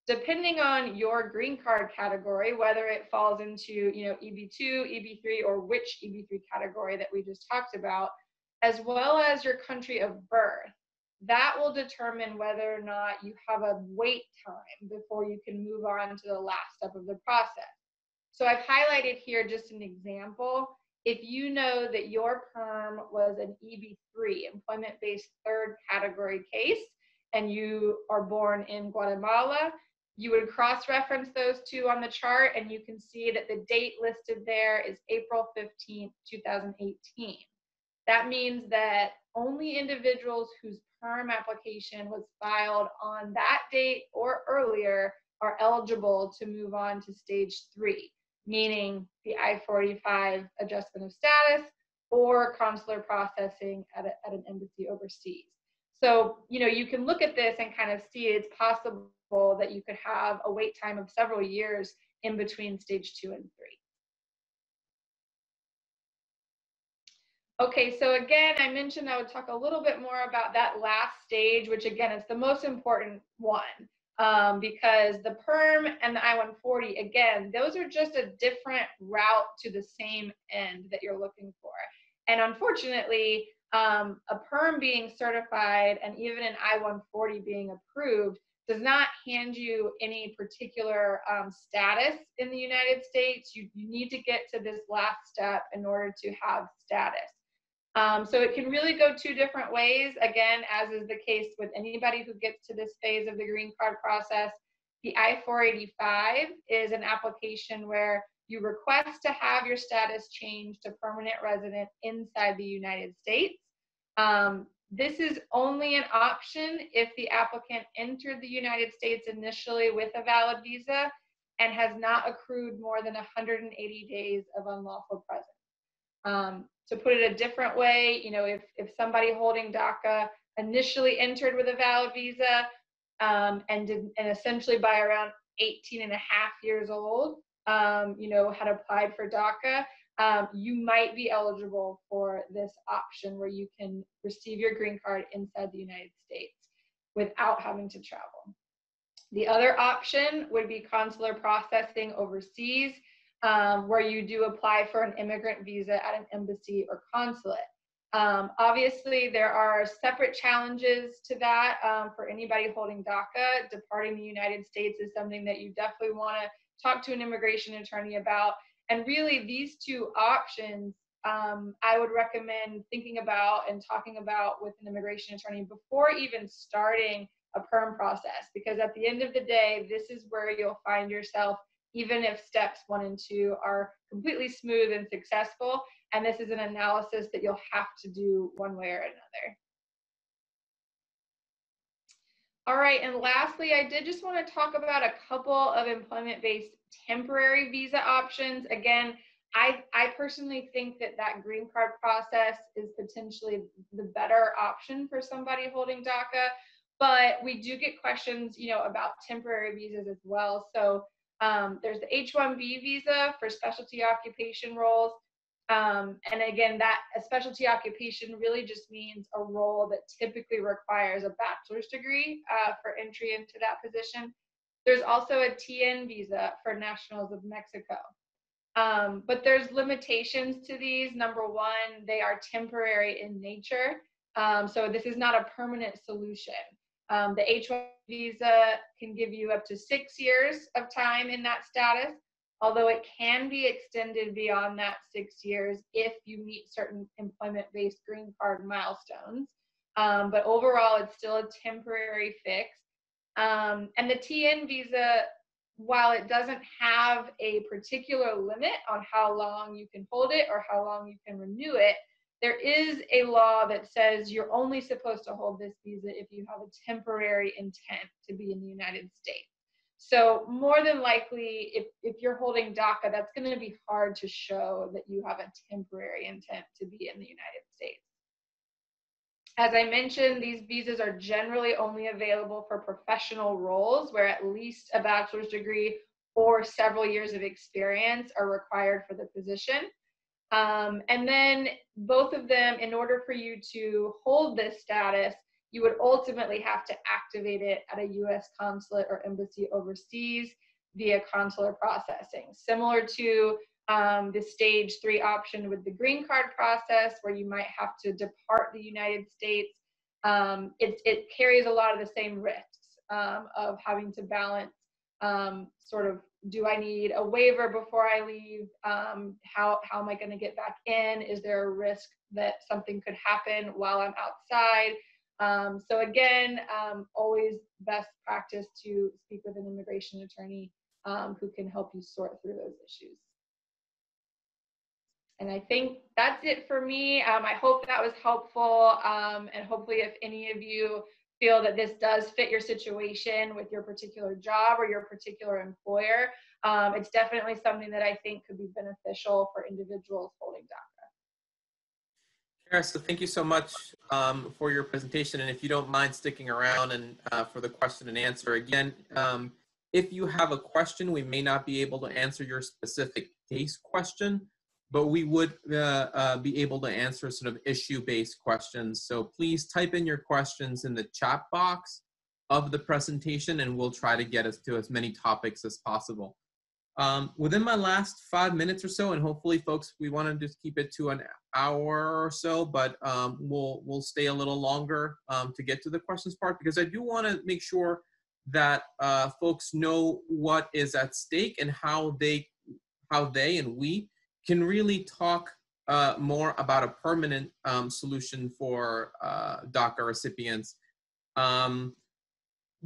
Depending on your green card category, whether it falls into EB2, EB3, or which EB3 category that we just talked about, as well as your country of birth, that will determine whether or not you have a wait time before you can move on to the last step of the process. So I've highlighted here just an example. If you know that your PERM was an EB3, employment-based third category case, and you are born in Guatemala, you would cross-reference those two on the chart, and you can see that the date listed there is April 15th, 2018. That means that only individuals whose PERM application was filed on that date or earlier are eligible to move on to stage 3, meaning the I-485 adjustment of status or consular processing at an embassy overseas. So, you can look at this and kind of see it's possible that you could have a wait time of several years in between stage 2 and 3. Okay, so again, I mentioned I would talk a little bit more about that last stage, which again is the most important one, because the PERM and the I-140, again, those are just a different route to the same end that you're looking for. And unfortunately, a PERM being certified and even an I-140 being approved does not hand you any particular status in the United States. You need to get to this last step in order to have status. So it can really go two different ways, again, as is the case with anybody who gets to this phase of the green card process. The I-485 is an application where you request to have your status changed to permanent resident inside the United States. This is only an option if the applicant entered the United States initially with a valid visa and has not accrued more than 180 days of unlawful presence. To put it a different way, if somebody holding DACA initially entered with a valid visa and essentially by around 18 and a half years old, you know, had applied for DACA, you might be eligible for this option where you can receive your green card inside the United States without having to travel. The other option would be consular processing overseas, where you do apply for an immigrant visa at an embassy or consulate. Obviously, there are separate challenges to that for anybody holding DACA. Departing the United States is something that you definitely want to talk to an immigration attorney about. And really, these two options, I would recommend thinking about and talking about with an immigration attorney before even starting a PERM process, because at the end of the day, this is where you'll find yourself, even if steps 1 and 2 are completely smooth and successful. And this is an analysis that you'll have to do one way or another. All right, and lastly, I did just want to talk about a couple of employment-based temporary visa options. Again, I personally think that that green card process is potentially the better option for somebody holding DACA, but we do get questions, you know, about temporary visas as well. So there's the H-1B visa for specialty occupation roles. And again, that a specialty occupation really just means a role that typically requires a bachelor's degree for entry into that position. There's also a TN visa for nationals of Mexico. But there's limitations to these. Number one, they are temporary in nature. So this is not a permanent solution. The H-1 visa can give you up to 6 years of time in that status, although it can be extended beyond that 6 years if you meet certain employment-based green card milestones. But overall, it's still a temporary fix. And the TN visa, while it doesn't have a particular limit on how long you can hold it or how long you can renew it, there is a law that says you're only supposed to hold this visa if you have a temporary intent to be in the United States. So more than likely, if you're holding DACA, that's going to be hard to show that you have a temporary intent to be in the United States. As I mentioned, these visas are generally only available for professional roles where at least a bachelor's degree or several years of experience are required for the position. And then both of them, in order for you to hold this status, you would ultimately have to activate it at a U.S. consulate or embassy overseas via consular processing, similar to the stage 3 option with the green card process, where you might have to depart the United States. It carries a lot of the same risks of having to balance sort of, do I need a waiver before I leave? How am I going to get back in? Is there a risk that something could happen while I'm outside? So again, always best practice to speak with an immigration attorney who can help you sort through those issues. And I think that's it for me. I hope that was helpful. And hopefully if any of you feel that this does fit your situation with your particular job or your particular employer, it's definitely something that I think could be beneficial for individuals holding DACA. Kara, so thank you so much for your presentation. And if you don't mind sticking around and for the question and answer, again, if you have a question, we may not be able to answer your specific case question, but we would be able to answer sort of issue-based questions. So please type in your questions in the chat box of the presentation, and we'll try to get us to as many topics as possible. Within my last 5 minutes or so, and hopefully, folks, we want to just keep it to an hour or so, but we'll stay a little longer to get to the questions part, because I do want to make sure that folks know what is at stake and how they and we can really talk more about a permanent solution for DACA recipients.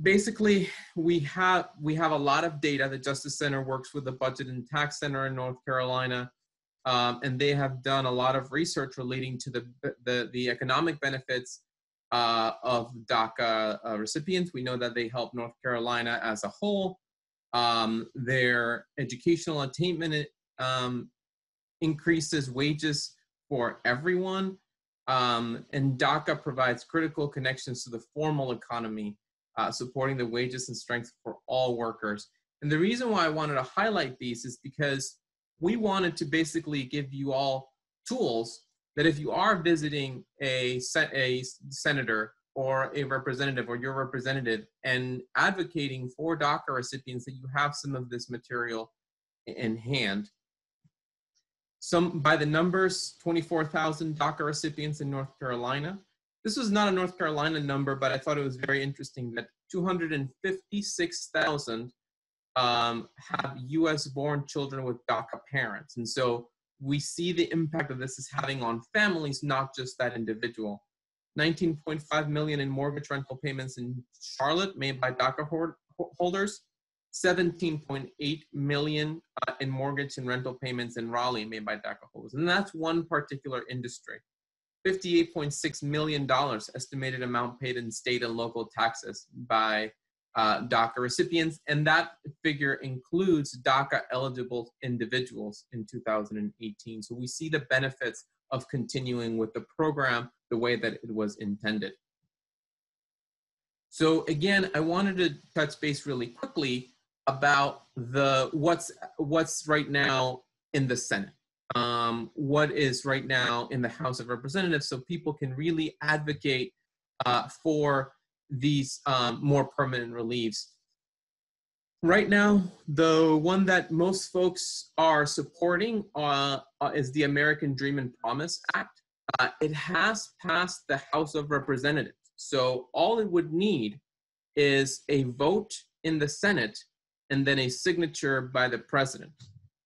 Basically, we have a lot of data. The Justice Center works with the Budget and Tax Center in North Carolina, and they have done a lot of research relating to the economic benefits of DACA recipients. We know that they help North Carolina as a whole. Their educational attainment increases wages for everyone, and DACA provides critical connections to the formal economy, supporting the wages and strength for all workers. And the reason why I wanted to highlight these is because we wanted to basically give you all tools that if you are visiting a senator or a representative or your representative and advocating for DACA recipients, that you have some of this material in hand. Some, by the numbers, 24,000 DACA recipients in North Carolina. This was not a North Carolina number, but I thought it was very interesting that 256,000 have US-born children with DACA parents. And so we see the impact that this is having on families, not just that individual. 19.5 million in mortgage rental payments in Charlotte made by DACA holders. 17.8 million in mortgage and rental payments in Raleigh made by DACA holders. And that's one particular industry. $58.6 million estimated amount paid in state and local taxes by DACA recipients. And that figure includes DACA eligible individuals in 2018. So we see the benefits of continuing with the program the way that it was intended. So again, I wanted to touch base really quickly about what's right now in the Senate, what is right now in the House of Representatives, so people can really advocate for these more permanent reliefs. Right now, the one that most folks are supporting is the American Dream and Promise Act. It has passed the House of Representatives. So all it would need is a vote in the Senate and then a signature by the president.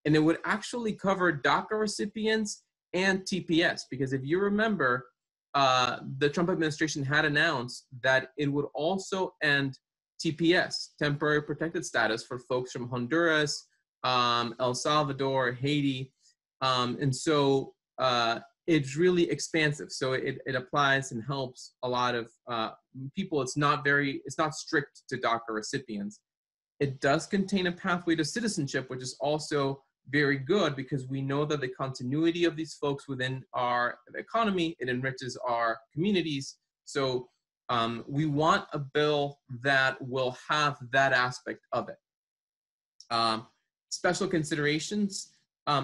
And it would actually cover DACA recipients and TPS, because if you remember, the Trump administration had announced that it would also end TPS, temporary protected status, for folks from Honduras, El Salvador, Haiti. And so it's really expansive. So it applies and helps a lot of people. It's not strict to DACA recipients. It does contain a pathway to citizenship, which is also very good, because we know that the continuity of these folks within our economy, it enriches our communities. So we want a bill that will have that aspect of it. Special considerations.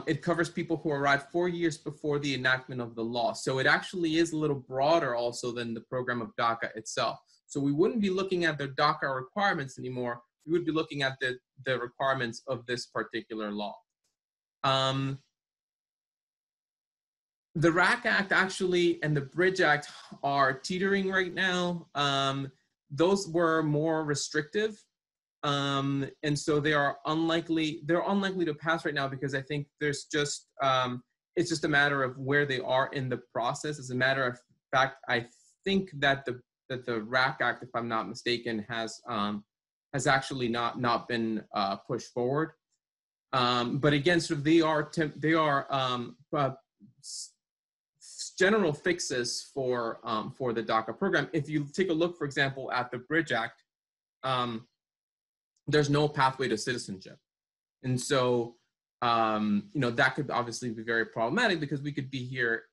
It covers people who arrived 4 years before the enactment of the law. So it actually is a little broader also than the program of DACA itself. So we wouldn't be looking at the DACA requirements anymore. We would be looking at the requirements of this particular law. The RAC Act actually and the Bridge Act are teetering right now. Those were more restrictive. And so they are unlikely to pass right now, because I think there's just, it's just a matter of where they are in the process. As a matter of fact, I think that the RAC Act, if I'm not mistaken, has actually not been pushed forward. But again, sort of they are general fixes for the DACA program. If you take a look, for example, at the Bridge Act, there's no pathway to citizenship. And so, that could obviously be very problematic, because we could be here,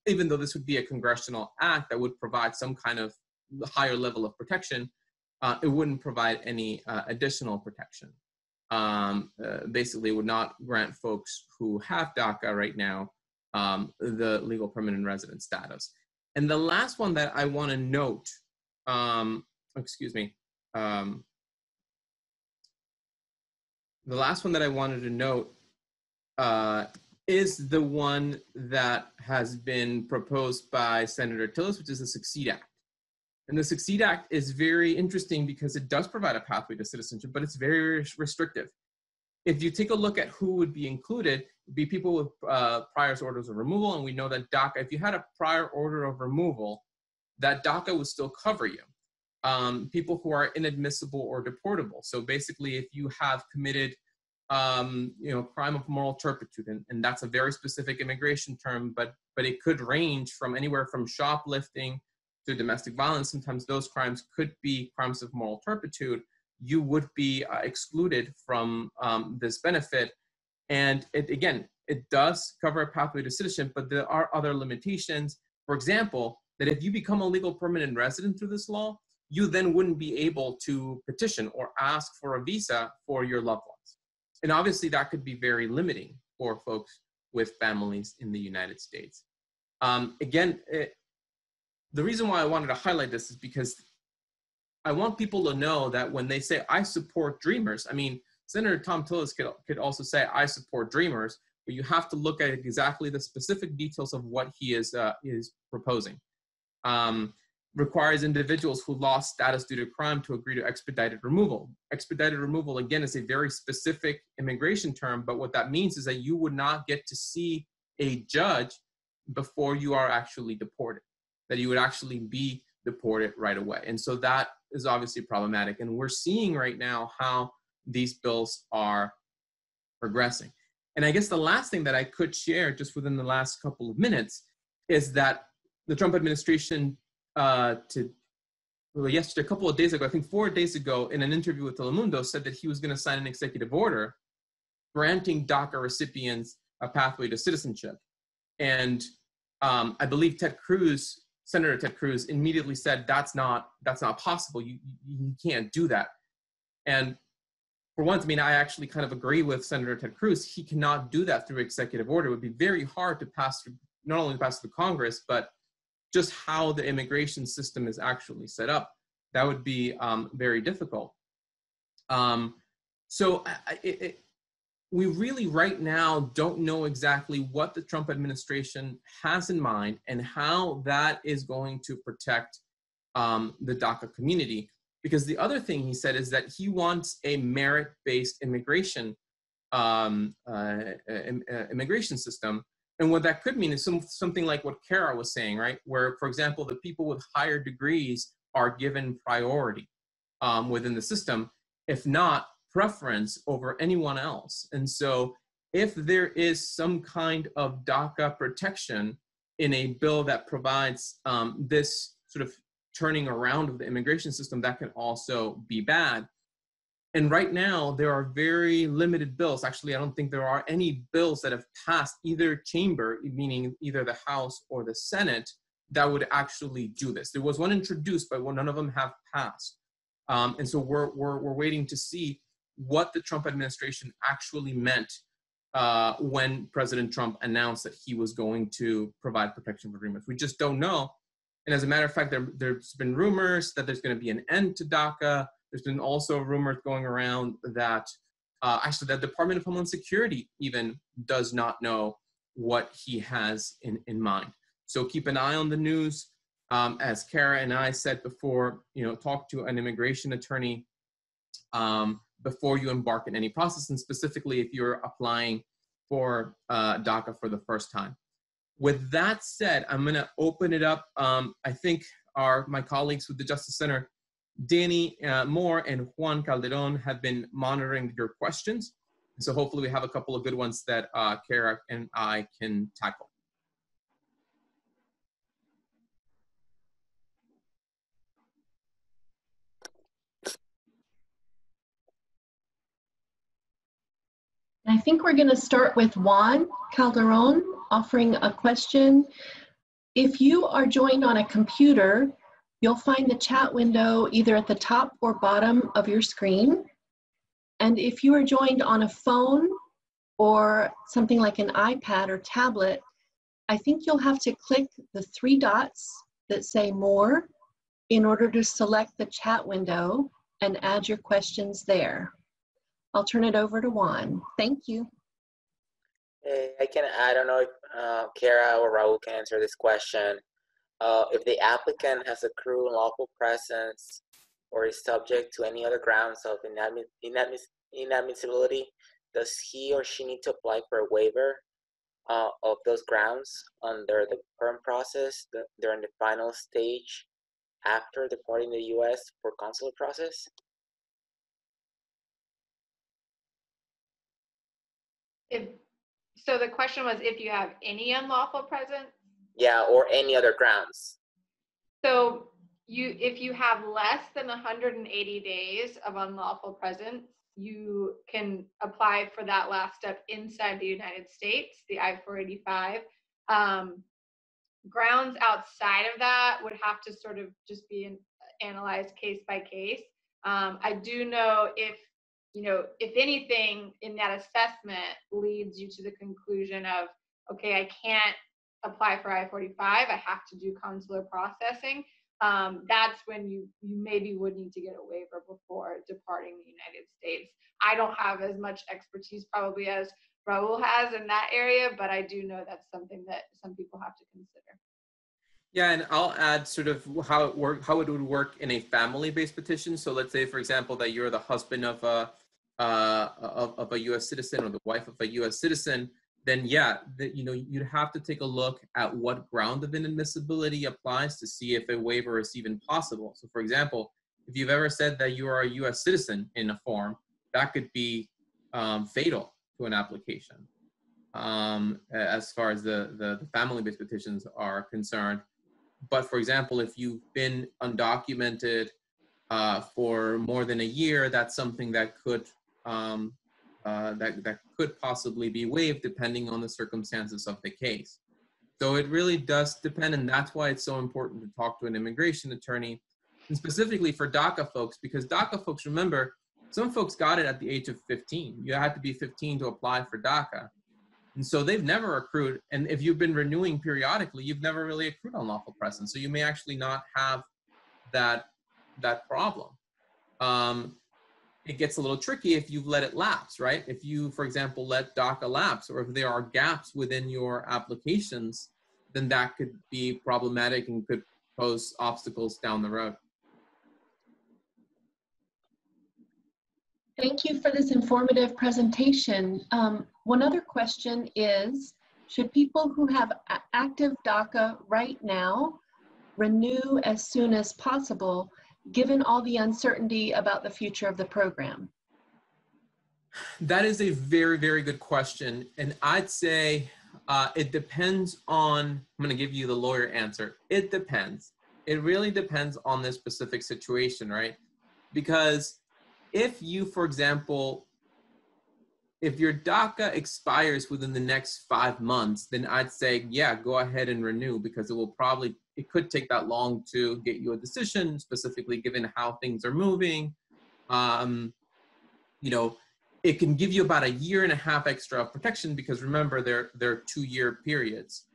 even though this would be a congressional act that would provide some kind of higher level of protection, it wouldn't provide any additional protection. Basically, it would not grant folks who have DACA right now the legal permanent resident status. And the last one that I want to note, the last one that I wanted to note is the one that has been proposed by Senator Tillis, which is the Succeed Act. And the Succeed Act is very interesting because it does provide a pathway to citizenship, but it's very restrictive. If you take a look at who would be included, it'd be people with prior orders of removal. And we know that DACA, if you had a prior order of removal, that DACA would still cover you. People who are inadmissible or deportable. So basically, if you have committed crime of moral turpitude, and that's a very specific immigration term, but it could range from anywhere from shoplifting to domestic violence. Sometimes those crimes could be crimes of moral turpitude. You would be excluded from this benefit. And it does cover a pathway to citizenship, but there are other limitations. For example, that if you become a legal permanent resident through this law, you then wouldn't be able to petition or ask for a visa for your loved ones. And obviously that could be very limiting for folks with families in the United States. Again, the reason why I wanted to highlight this is because I want people to know that when they say, I support Dreamers, I mean, Senator Tom Tillis could also say, I support Dreamers, but you have to look at exactly the specific details of what he is proposing. Requires individuals who lost status due to crime to agree to expedited removal. Expedited removal, again, is a very specific immigration term, but what that means is that you would not get to see a judge before you are actually deported, that you would actually be deported right away. And so that is obviously problematic. And we're seeing right now how these bills are progressing. And I guess the last thing that I could share just within the last couple of minutes is that the Trump administration yesterday, a couple of days ago, I think 4 days ago, in an interview with Telemundo, said that he was going to sign an executive order granting DACA recipients a pathway to citizenship. And I believe Senator Ted Cruz immediately said, that's not possible. You can't do that. And for once, I mean, I actually kind of agree with Senator Ted Cruz. He cannot do that through executive order. It would be very hard to pass through, not only pass through Congress, but just how the immigration system is actually set up. That would be very difficult. We really right now don't know exactly what the Trump administration has in mind and how that is going to protect the DACA community. Because the other thing he said is that he wants a merit-based immigration system. And what that could mean is something like what Kara was saying, right? Where, for example, the people with higher degrees are given priority within the system, if not preference over anyone else. And so if there is some kind of DACA protection in a bill that provides this sort of turning around of the immigration system, that can also be bad. And right now, there are very limited bills. Actually, I don't think there are any bills that have passed either chamber, meaning either the House or the Senate, that would actually do this. There was one introduced, but none of them have passed. And so we're waiting to see what the Trump administration actually meant when President Trump announced that he was going to provide protection for Dreamers. We just don't know. And as a matter of fact, there's been rumors that there's going to be an end to DACA. There's been also rumors going around that actually the Department of Homeland Security even does not know what he has in mind. So keep an eye on the news. As Kara and I said before, talk to an immigration attorney before you embark in any process, and specifically if you're applying for DACA for the first time. With that said, I'm going to open it up. I think my colleagues with the Justice Center, Danny Moore and Juan Calderon, have been monitoring your questions. So hopefully we have a couple of good ones that Kara and I can tackle. I think we're going to start with Juan Calderon offering a question. If you are joined on a computer, you'll find the chat window either at the top or bottom of your screen. And if you are joined on a phone or something like an iPad or tablet, I think you'll have to click the 3 dots that say More in order to select the chat window and add your questions there. I'll turn it over to Juan. Thank you. I don't know if Kara or Raul can answer this question. If the applicant has accrued unlawful presence or is subject to any other grounds of inadmissibility, does he or she need to apply for a waiver of those grounds under the PERM process during the final stage after departing the U.S. for consular process? So the question was if you have any unlawful presence? Yeah, or any other grounds. So if you have less than 180 days of unlawful presence, you can apply for that last step inside the United States, the I-485. Grounds outside of that would have to sort of just be analyze case by case. I do know if anything in that assessment leads you to the conclusion of, okay, I can't apply for I-45, I have to do consular processing, that's when you maybe would need to get a waiver before departing the United States. I don't have as much expertise probably as Raul has in that area, but I do know that's something that some people have to consider. Yeah, and I'll add sort of how it would work in a family-based petition. So let's say, for example, that you're the husband of a U.S. citizen or the wife of a U.S. citizen. Then yeah, you'd have to take a look at what ground of inadmissibility applies to see if a waiver is even possible. So for example, if you've ever said that you are a U.S. citizen in a form, that could be fatal to an application as far as the family-based petitions are concerned. But for example, if you've been undocumented for more than a year, that's something that could that could possibly be waived depending on the circumstances of the case. So it really does depend, and that's why it's so important to talk to an immigration attorney, and specifically for DACA folks, because DACA folks, remember, some folks got it at the age of 15. You had to be 15 to apply for DACA. And so they've never accrued, and if you've been renewing periodically, you've never really accrued unlawful presence. So you may actually not have that problem. It gets a little tricky if you've let it lapse, right? If you, for example, let DACA lapse, or if there are gaps within your applications, then that could be problematic and could pose obstacles down the road. Thank you for this informative presentation. One other question is, should people who have active DACA right now renew as soon as possible, given all the uncertainty about the future of the program? That is a very, very good question. And I'd say it depends on, I'm going to give you the lawyer answer. It depends. It really depends on this specific situation, right? Because if you, for example, if your DACA expires within the next 5 months, then I'd say, yeah, go ahead and renew, because it could take that long to get you a decision, specifically given how things are moving. It can give you about 1.5 years extra of protection, because remember, they're 2-year periods.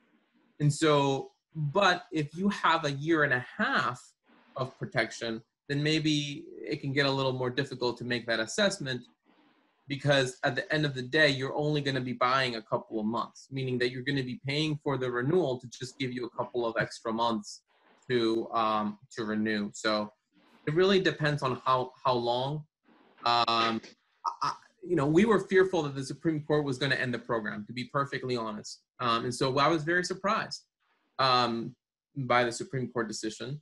And so, but if you have 1.5 years of protection, then maybe it can get a little more difficult to make that assessment, because at the end of the day, you're only going to be buying a couple of months, meaning that you're going to be paying for the renewal to just give you a couple of extra months to renew. So it really depends on how long. We were fearful that the Supreme Court was going to end the program, to be perfectly honest. And so I was very surprised by the Supreme Court decision.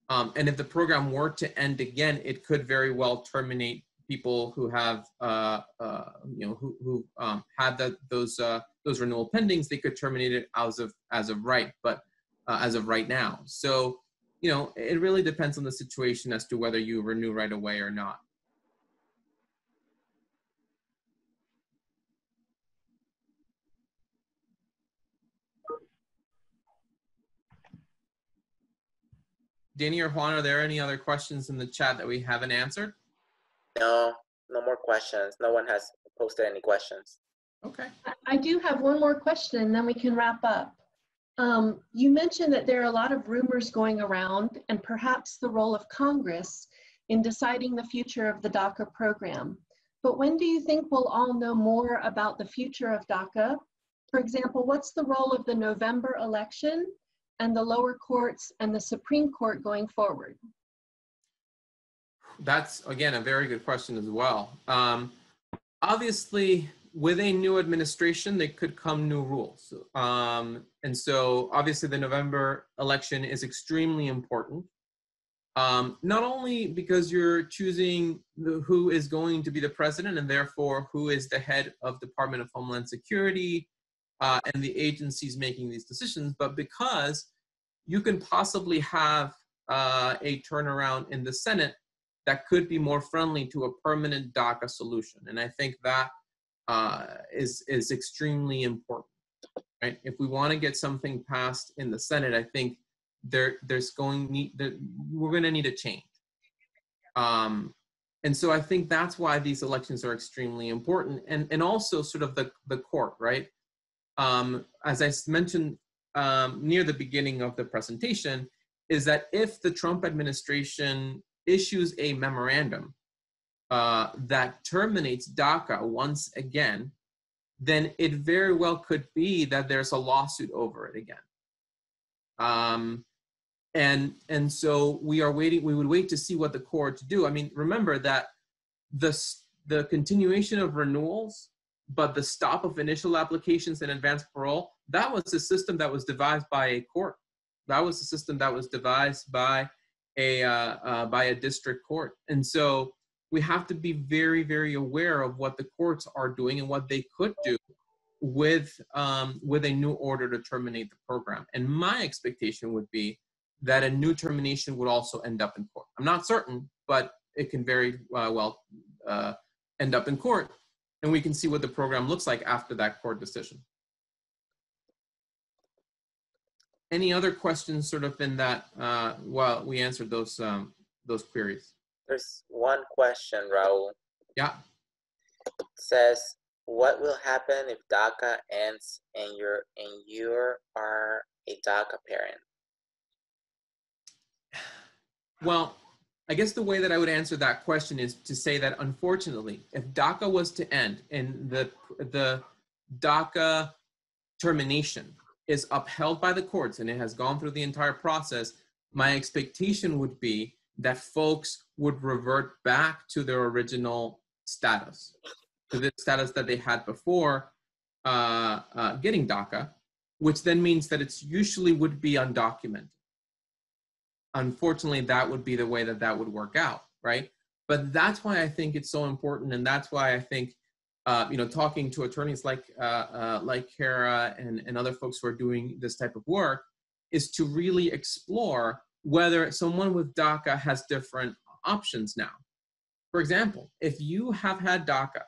And if the program were to end again, it could very well terminate people who have, had those renewal pendings. They could terminate it as of right, but as of right now. So, it really depends on the situation as to whether you renew right away or not. Danny or Juan, are there any other questions in the chat that we haven't answered? No more questions. No one has posted any questions. Okay. I do have one more question, and then we can wrap up. You mentioned that there are a lot of rumors going around, and perhaps the role of Congress in deciding the future of the DACA program. But when do you think we'll all know more about the future of DACA? For example, what's the role of the November election and the lower courts and the Supreme Court going forward? That's, again, a very good question as well. Obviously, with a new administration, there could come new rules. And so, obviously, the November election is extremely important. Not only because you're choosing who is going to be the president, and therefore who is the head of Department of Homeland Security, and the agencies making these decisions, but because you can possibly have a turnaround in the Senate that could be more friendly to a permanent DACA solution. And I think that is extremely important, right? If we want to get something passed in the Senate, I think we're going to need a change. And so I think that's why these elections are extremely important, and also sort of the court, right? As I mentioned near the beginning of the presentation, is that if the Trump administration issues a memorandum that terminates DACA once again, then it very well could be that there's a lawsuit over it again. And so we would wait to see what the courts do. I mean, remember that the continuation of renewals, but the stop of initial applications and advanced parole, that was a system that was devised by a court. That was a system that was devised by a district court. And so we have to be very, very aware of what the courts are doing and what they could do with a new order to terminate the program. And my expectation would be that a new termination would also end up in court. I'm not certain, but it can very well end up in court, and we can see what the program looks like after that court decision. Any other questions sort of in that while we answered those queries? There's one question, Raul. Yeah. It says, what will happen if DACA ends and you are a DACA parent? Well, I guess the way that I would answer that question is to say that, unfortunately, if DACA was to end and the DACA termination is upheld by the courts and it has gone through the entire process, my expectation would be that folks would revert back to their original status, to the status that they had before getting DACA, which then means that it's usually would be undocumented. Unfortunately, that would be the way that would work out, right? But that's why I think it's so important, and that's why I think, talking to attorneys like Kara and other folks who are doing this type of work, is to really explore whether someone with DACA has different options now. For example, if you have had DACA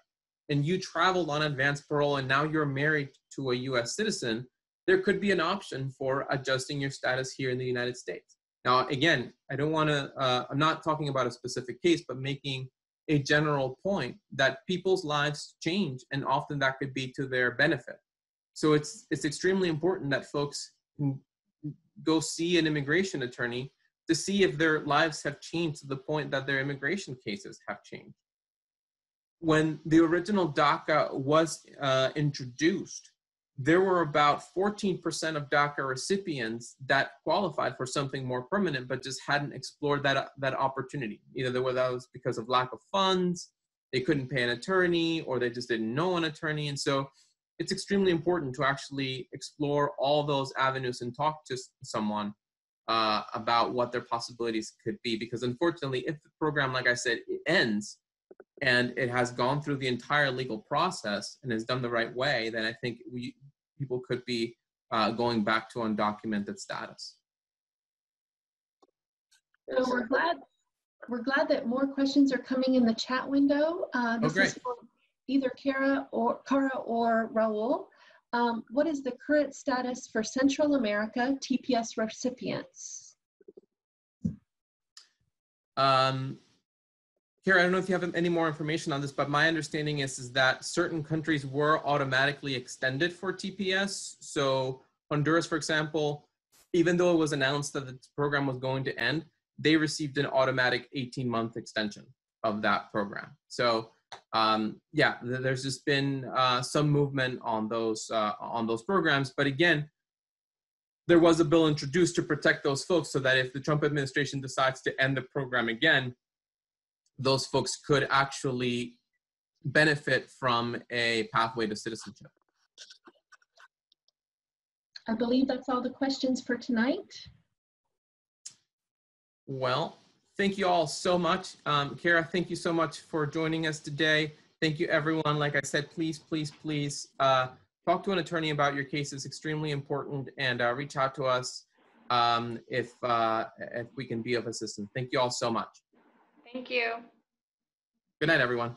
and you traveled on advanced parole and now you're married to a US citizen, there could be an option for adjusting your status here in the United States. Now, again, I don't want to, I'm not talking about a specific case, but making a general point that people's lives change, and often that could be to their benefit. So it's extremely important that folks can go see an immigration attorney to see if their lives have changed to the point that their immigration cases have changed. When the original DACA was introduced, there were about 14% of DACA recipients that qualified for something more permanent, but just hadn't explored that opportunity. Either that was because of lack of funds, they couldn't pay an attorney, or they just didn't know an attorney. And so it's extremely important to actually explore all those avenues and talk to someone about what their possibilities could be. Because unfortunately, if the program, like I said, it ends, and it has gone through the entire legal process and is done the right way, then I think people could be going back to undocumented status. So we're glad that more questions are coming in the chat window. This is for either Kara or Raul. What is the current status for Central America TPS recipients? Kara, I don't know if you have any more information on this, but my understanding is that certain countries were automatically extended for TPS. So Honduras, for example, even though it was announced that the program was going to end, they received an automatic 18-month extension of that program. So yeah, there's just been some movement on those programs. But again, there was a bill introduced to protect those folks so that if the Trump administration decides to end the program again, those folks could actually benefit from a pathway to citizenship. I believe that's all the questions for tonight. Well, thank you all so much. Kara, thank you so much for joining us today. Thank you, everyone. Like I said, please, please, please talk to an attorney about your case. It's extremely important, and reach out to us if we can be of assistance. Thank you all so much. Thank you. Good night, everyone.